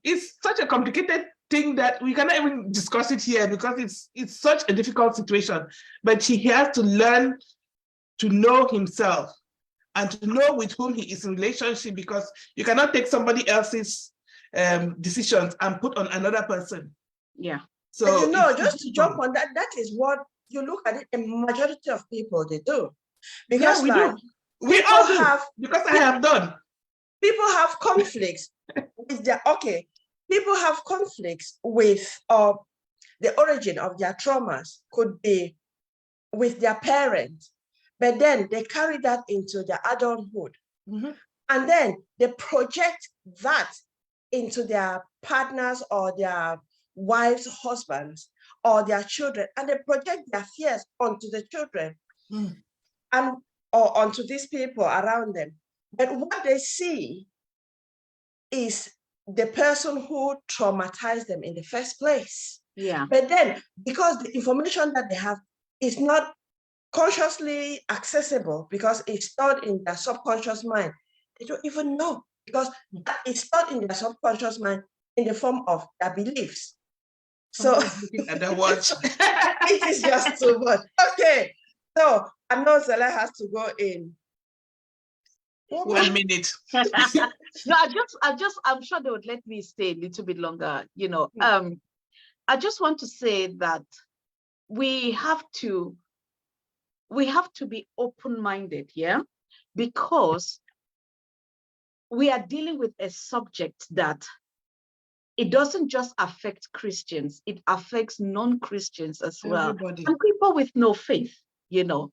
it's such a complicated thing that we cannot even discuss it here, because it's such a difficult situation. But he has to learn to know himself and to know with whom he is in relationship, because you cannot take somebody else's decisions and put on another person. Yeah. So just to jump on that, that is what you look at it, a majority of people, they do. Because yeah, we all do, because I have done. People have conflicts with people have conflicts with the origin of their traumas, could be with their parents, but then they carry that into their adulthood. Mm-hmm. And then they project that into their partners or their wives, husbands, or their children, and they project their fears onto the children and or onto these people around them. But what they see is the person who traumatized them in the first place. Yeah. But then, because the information that they have is not consciously accessible, because it's stored in their subconscious mind, they don't even know, because it's stored in their subconscious mind in the form of their beliefs. So at the watch. it is just too much. Okay, so I know Zele has to go in 1 minute. No, I'm sure they would let me stay a little bit longer, you know. I just want to say that we have to be open-minded, yeah, because we are dealing with a subject that it doesn't just affect Christians, it affects non-Christians as well. Everybody. And people with no faith, you know.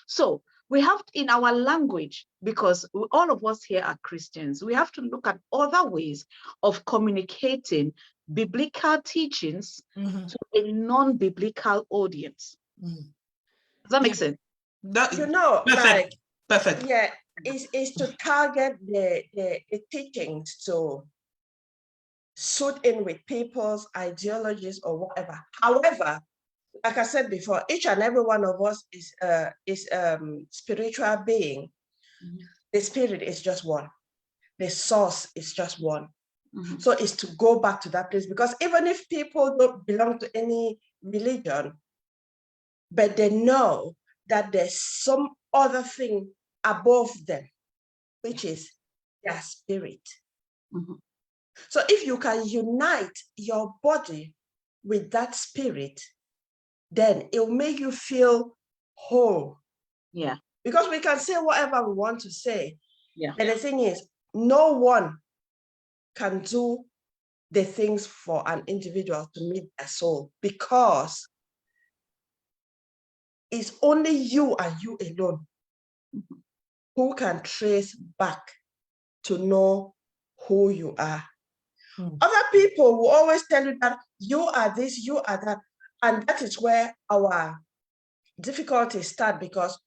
So we have in our language, because all of us here are Christians, we have to look at other ways of communicating biblical teachings to a non-biblical audience. Does that make sense? You know, perfect. Perfect. Yeah, is to target the teachings to suit in with people's ideologies or whatever. However, like I said before, each and every one of us is spiritual being. The spirit is just one. The source is just one. So it's to go back to that place, because even if people don't belong to any religion, but they know that there's some other thing above them, which is their spirit. So if you can unite your body with that spirit, then it will make you feel whole. Yeah. Because we can say whatever we want to say. Yeah. And the thing is, no one can do the things for an individual to meet their soul, because it's only you and you alone who can trace back to know who you are. Other people will always tell you that you are this, you are that. And that is where our difficulties start, because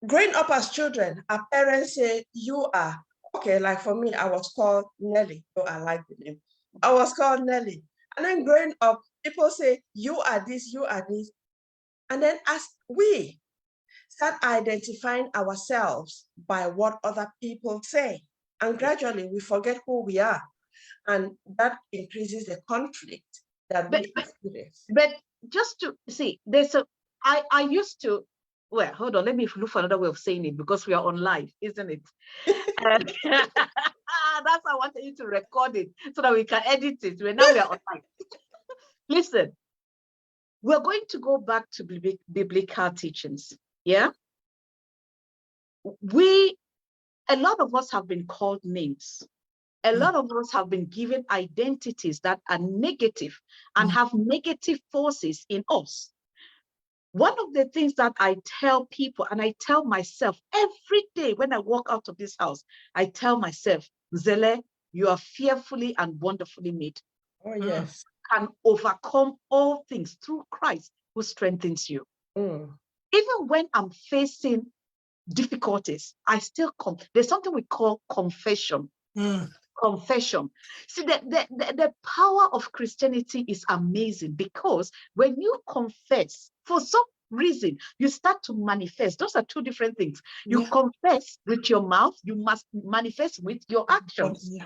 growing up as children, our parents say you are, okay, like for me, I was called Nelly. Oh, I like the name. I was called Nelly. And then growing up, people say you are this, you are this. And then as we start identifying ourselves by what other people say, and gradually we forget who we are. And that increases the conflict that we experience. But just to see, I used to, well, hold on, let me look for another way of saying it, because we are on live, isn't it? That's why I wanted you to record it so that we can edit it. Now we are on live. Listen, we're going to go back to biblical teachings, yeah? A lot of us have been called names. A lot of us have been given identities that are negative and have negative forces in us. One of the things that I tell people, and I tell myself every day when I walk out of this house, I tell myself, Zele, you are fearfully and wonderfully made. Oh, yes. Can overcome all things through Christ who strengthens you. Mm. Even when I'm facing difficulties, I still come. There's something we call confession. Confession. See, the power of Christianity is amazing, because when you confess, for some reason, you start to manifest. Those are two different things. You confess with your mouth, you must manifest with your actions.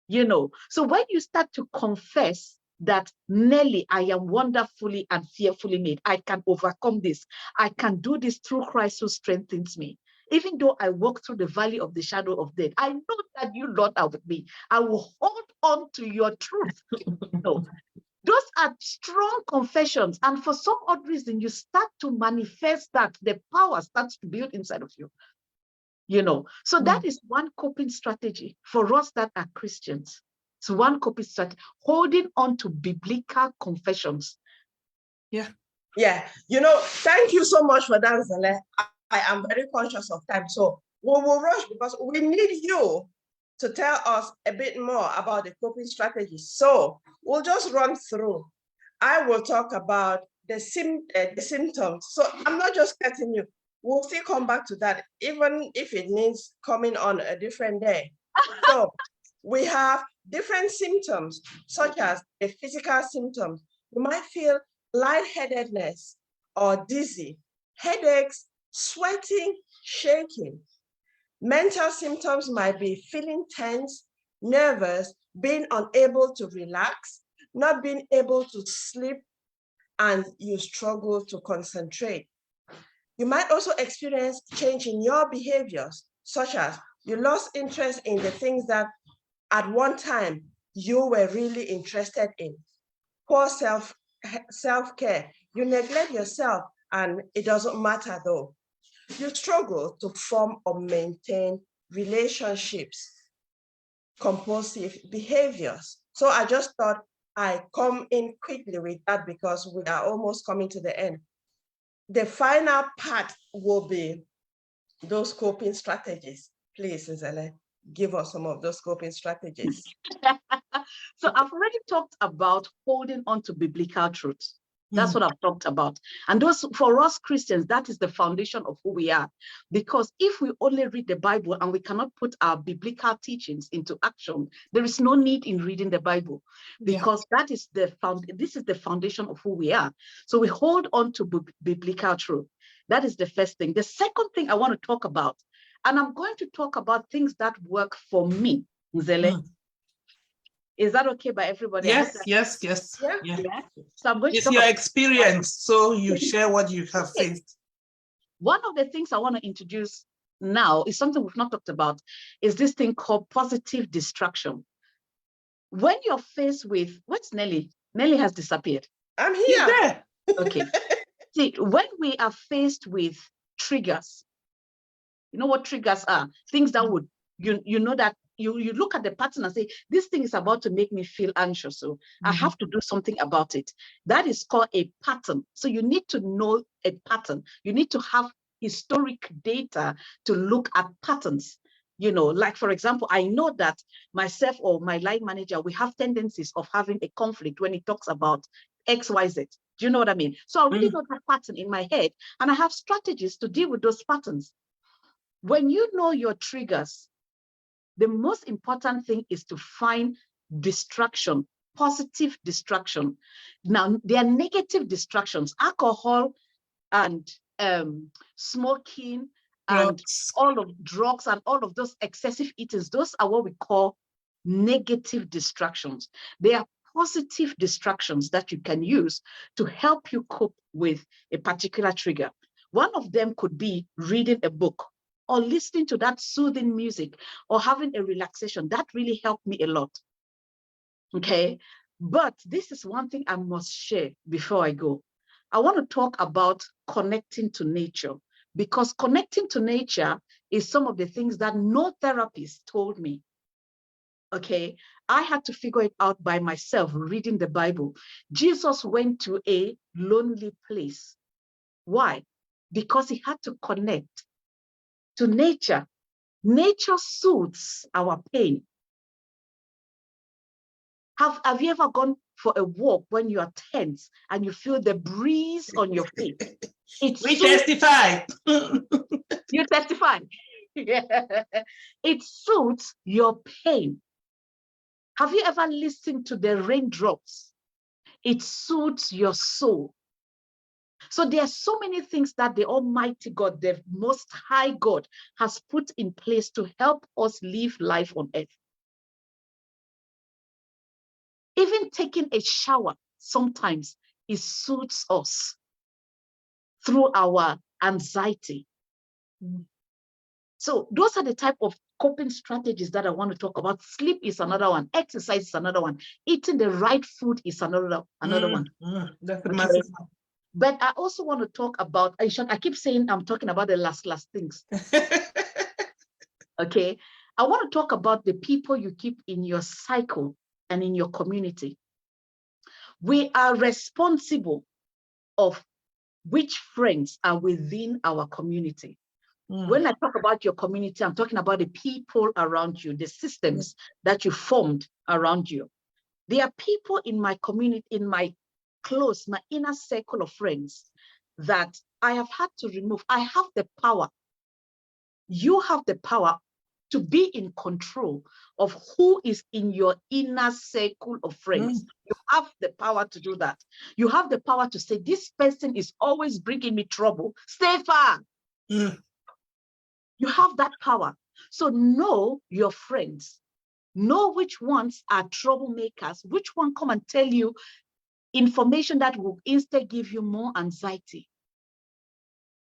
You know, so when you start to confess that, Nelly, I am wonderfully and fearfully made, I can overcome this, I can do this through Christ who strengthens me. Even though I walk through the valley of the shadow of death, I know that you, Lord, are with me. I will hold on to your truth. No, those are strong confessions. And for some odd reason, you start to manifest that. The power starts to build inside of you. You know, so that is one coping strategy for us that are Christians. It's one coping strategy, holding on to biblical confessions. Yeah. You know, thank you so much for that, Zele. I am very conscious of time, so we will rush because we need you to tell us a bit more about the coping strategies. So we'll just run through. I will talk about the symptoms. So I'm not just cutting you. We'll still come back to that, even if it means coming on a different day. So we have different symptoms, such as the physical symptoms. You might feel lightheadedness or dizzy, headaches, sweating, shaking. Mental symptoms might be feeling tense, nervous, being unable to relax, not being able to sleep, and you struggle to concentrate. You might also experience change in your behaviors, such as you lost interest in the things that at one time you were really interested in. Poor self-care. You neglect yourself and it doesn't matter though. You struggle to form or maintain relationships. Compulsive behaviors. So I just thought I come in quickly with that because we are almost coming to the end. The final part will be those coping strategies. Please, Zele, give us some of those coping strategies. So I've already talked about holding on to biblical truth. That's what I've talked about. And those, for us Christians, that is the foundation of who we are. Because if we only read the Bible and we cannot put our biblical teachings into action, there is no need in reading the Bible, because that is this is the foundation of who we are. So we hold on to biblical truth. That is the first thing. The second thing I want to talk about, and I'm going to talk about things that work for me, Zele. Is that okay by everybody? Yes. Yeah. So I'm going it's to your experience, so you share what you have faced. One of the things I want to introduce now is something we've not talked about, is this thing called positive distraction. When you're faced with, what's Nelly? Nelly has disappeared. I'm here. There. Okay. See, when we are faced with triggers, you know what triggers are? Things that would, you know that you look at the pattern and say, this thing is about to make me feel anxious, so I have to do something about it. That is called a pattern. So you need to know a pattern. You need to have historic data to look at patterns. You know, like for example, I know that myself or my line manager, we have tendencies of having a conflict when it talks about XYZ. Do you know what I mean? So I already know that pattern in my head, and I have strategies to deal with those patterns. When you know your triggers, the most important thing is to find distraction, positive distraction. Now, there are negative distractions, alcohol and smoking and all of drugs and all of those excessive eatings. Those are what we call negative distractions. They are positive distractions that you can use to help you cope with a particular trigger. One of them could be reading a book, or listening to that soothing music, or having a relaxation. That really helped me a lot. Okay, but this is one thing I must share before I go. I want to talk about connecting to nature, because connecting to nature is some of the things that no therapist told me. Okay, I had to figure it out by myself, reading the Bible. Jesus went to a lonely place. Why? Because he had to connect to nature. Nature soothes our pain. Have you ever gone for a walk when you are tense and you feel the breeze on your face? We testify. You testify. Yeah. It suits your pain. Have you ever listened to the raindrops? It suits your soul. So there are so many things that the Almighty God, the Most High God, has put in place to help us live life on earth. Even taking a shower sometimes it suits us through our anxiety. So those are the type of coping strategies that I want to talk about. Sleep is another one. Exercise is another one. Eating the right food is another one. That's a Okay. massive one. But I also want to talk about, I keep saying I'm talking about the last things. Okay. I want to talk about the people you keep in your cycle and in your community. We are responsible of which friends are within our community. When I talk about your community, I'm talking about the people around you, the systems that you formed around you. There are people in my community, in my inner circle of friends that I have had to remove. I have the power. You have the power to be in control of who is in your inner circle of friends. You have the power to do that. You have the power to say, this person is always bringing me trouble. Stay far. You have that power. So know your friends. Know which ones are troublemakers, which one come and tell you information that will instead give you more anxiety.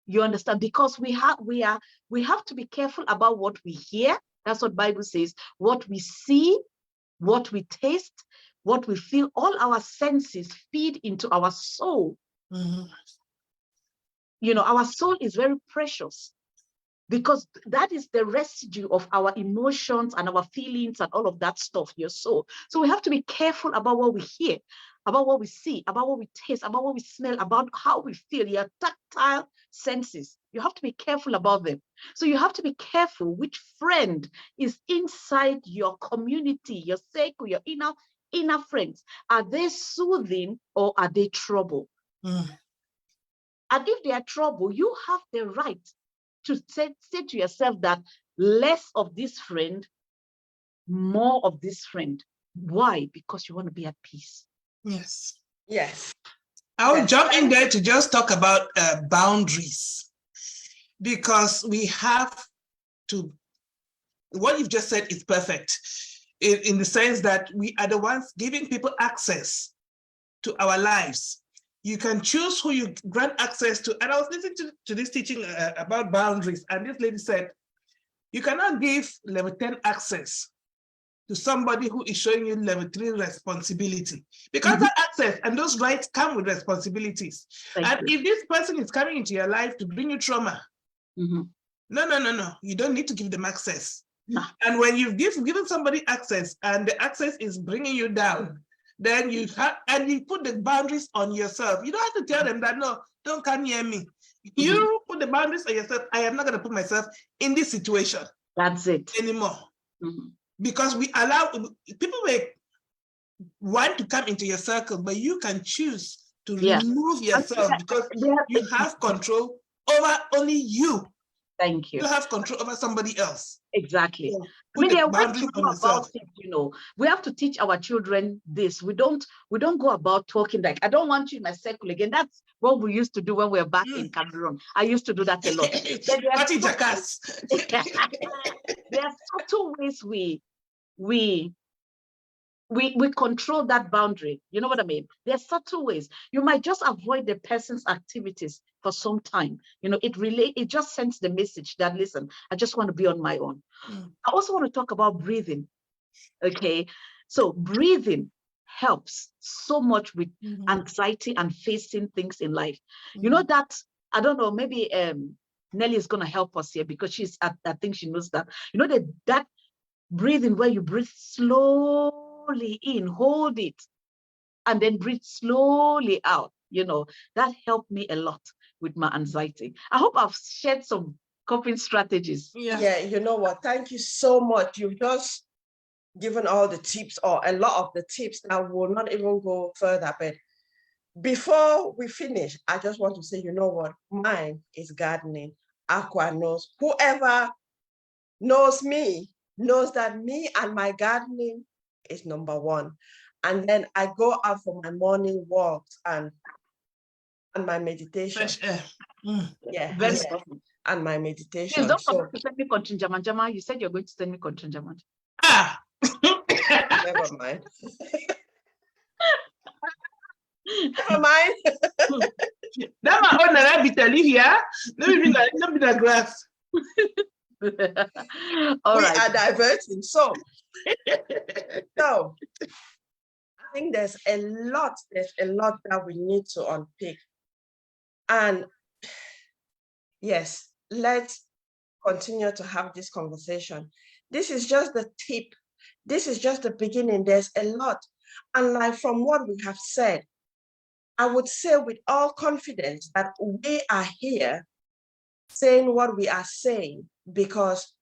You understand? Because we have to be careful about what we hear. That's what Bible says. What we see, what we taste, what we feel, all our senses feed into our soul. You know, our soul is very precious because that is the residue of our emotions and our feelings and all of that stuff, your soul. So we have to be careful about what we hear, about what we see, about what we taste, about what we smell, about how we feel, your tactile senses. You have to be careful about them. So you have to be careful which friend is inside your community, your circle, your inner friends. Are they soothing or are they trouble? And if they are trouble, you have the right to say to yourself that less of this friend, more of this friend. Why? Because you want to be at peace. Yes. Yes. I'll jump in there to just talk about boundaries, because we have to, what you've just said is perfect in the sense that we are the ones giving people access to our lives. You can choose who you grant access to. And I was listening to this teaching about boundaries, and this lady said, you cannot give level 10 access to somebody who is showing you level 3 responsibility, because that access and those rights come with responsibilities. If this person is coming into your life to bring you trauma, no, you don't need to give them access. No. And when you've given somebody access and the access is bringing you down, then you put the boundaries on yourself. You don't have to tell them that, no, don't come near me. You put the boundaries on yourself. I am not going to put myself in this situation. That's it. Anymore. Because we allow, people may want to come into your circle, but you can choose to remove yourself because you have control over only you. Thank you. You have control over somebody else. Exactly. Yeah. I mean, there are ways to go about it, you know. We have to teach our children this. We don't go about talking like, I don't want you in my circle again. That's what we used to do when we were back in Cameroon. I used to do that a lot. There are subtle ways we control that boundary. You know what I mean? There are subtle ways. You might just avoid the person's activities for some time. You know, it just sends the message that, listen, I just want to be on my own. I also want to talk about breathing. Okay. So breathing helps so much with anxiety and facing things in life. You know that, I don't know, maybe Nelly is going to help us here because I think she knows that. You know that breathing where you breathe slowly in, hold it, and then breathe slowly out. You know, that helped me a lot with my anxiety. I hope I've shared some coping strategies. Yeah, you know what? Thank you so much. You've just given all the tips or a lot of the tips that will not even go further. But before we finish, I just want to say, you know what? Mine is gardening. Aqua knows. Whoever knows me knows that me and my gardening is number one. And then I go out for my morning walks and my meditation. Fresh air. Mm. Yeah, Very yeah. important. And my Please meditation. don't So forget to send me Country Jama. You said you're going to send me Country Jama. Ah. never mind. Never mind. That my own rabbit here. Let me be the grass. All we right. are diverting. So I think there's a lot that we need to unpick. And yes, let's continue to have this conversation. This is just the tip. This is just the beginning. There's a lot. And like from what we have said, I would say with all confidence that we are here saying what we are saying because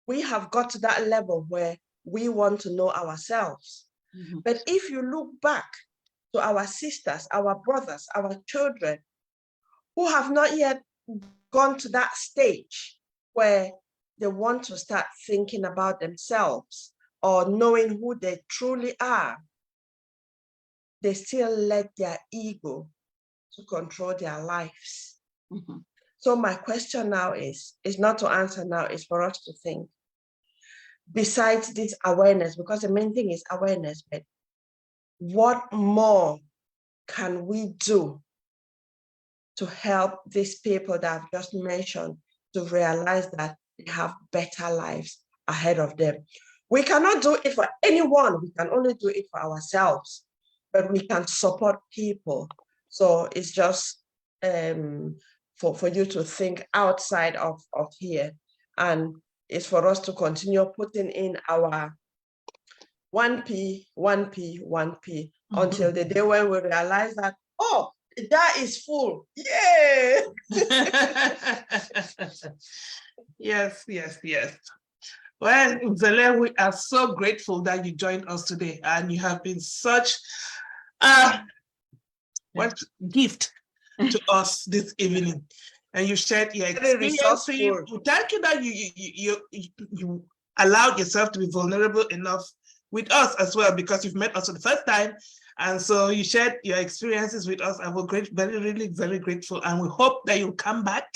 we have got to that level where we want to know ourselves. Mm-hmm. But if you look back to our sisters, our brothers, our children who have not yet gone to that stage where they want to start thinking about themselves or knowing who they truly are, they still let their ego to control their lives. Mm-hmm. So my question now is not to answer now, it's for us to think. Besides this awareness, because the main thing is awareness, but what more can we do to help these people that I've just mentioned to realize that they have better lives ahead of them? We cannot do it for anyone. We can only do it for ourselves, but we can support people. So it's just for you to think outside of here. And it's for us to continue putting in our 1p, 1p, 1p until the day when we realize that, oh, that is full. Yay! Yes. Well, Zele, we are so grateful that you joined us today, and you have been such a gift to us this evening. And you shared your experience. Thank you that you allowed yourself to be vulnerable enough with us as well, because you've met us for the first time. And so you shared your experiences with us, and we're really, very grateful. And we hope that you'll come back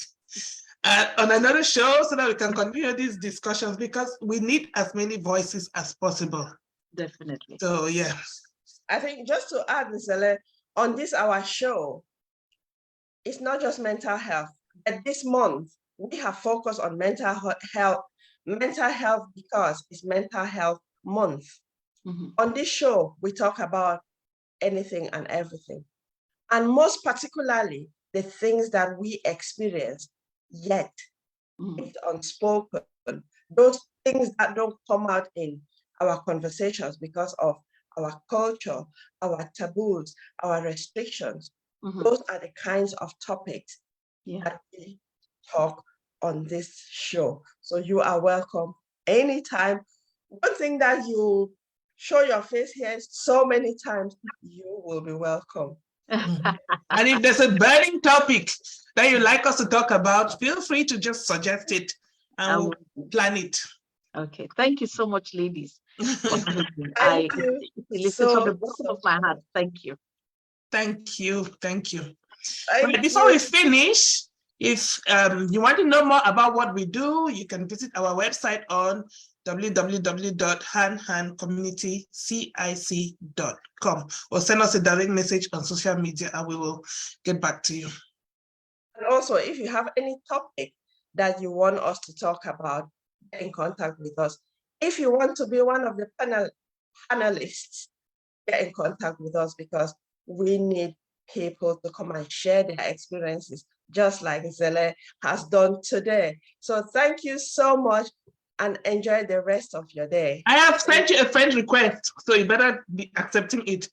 on another show so that we can continue these discussions, because we need as many voices as possible. Definitely. So, yeah. I think just to add, Zele, on this, our show, it's not just mental health. But this month, we have focused on mental health because it's mental health month. Mm-hmm. On this show, we talk about anything and everything. And most particularly, the things that we experience yet it's unspoken. Those things that don't come out in our conversations because of our culture, our taboos, our restrictions. Mm-hmm. Those are the kinds of topics Yeah. that we talk on this show. So you are welcome anytime. One thing that you show your face here so many times, you will be welcome. And if there's a burning topic that you'd like us to talk about, feel free to just suggest it and we'll plan it. Okay. Thank you so much, ladies. Thank you. Listen from the bottom of my heart. Thank you. Thank you. Right, before we finish, if you want to know more about what we do, you can visit our website on www.hanhandcommunitycic.com or send us a direct message on social media and we will get back to you. And also, if you have any topic that you want us to talk about, get in contact with us. If you want to be one of the panelists, get in contact with us, because we need people to come and share their experiences, just like Zele has done today. So thank you so much and enjoy the rest of your day. I have sent you a friend request, so you better be accepting it.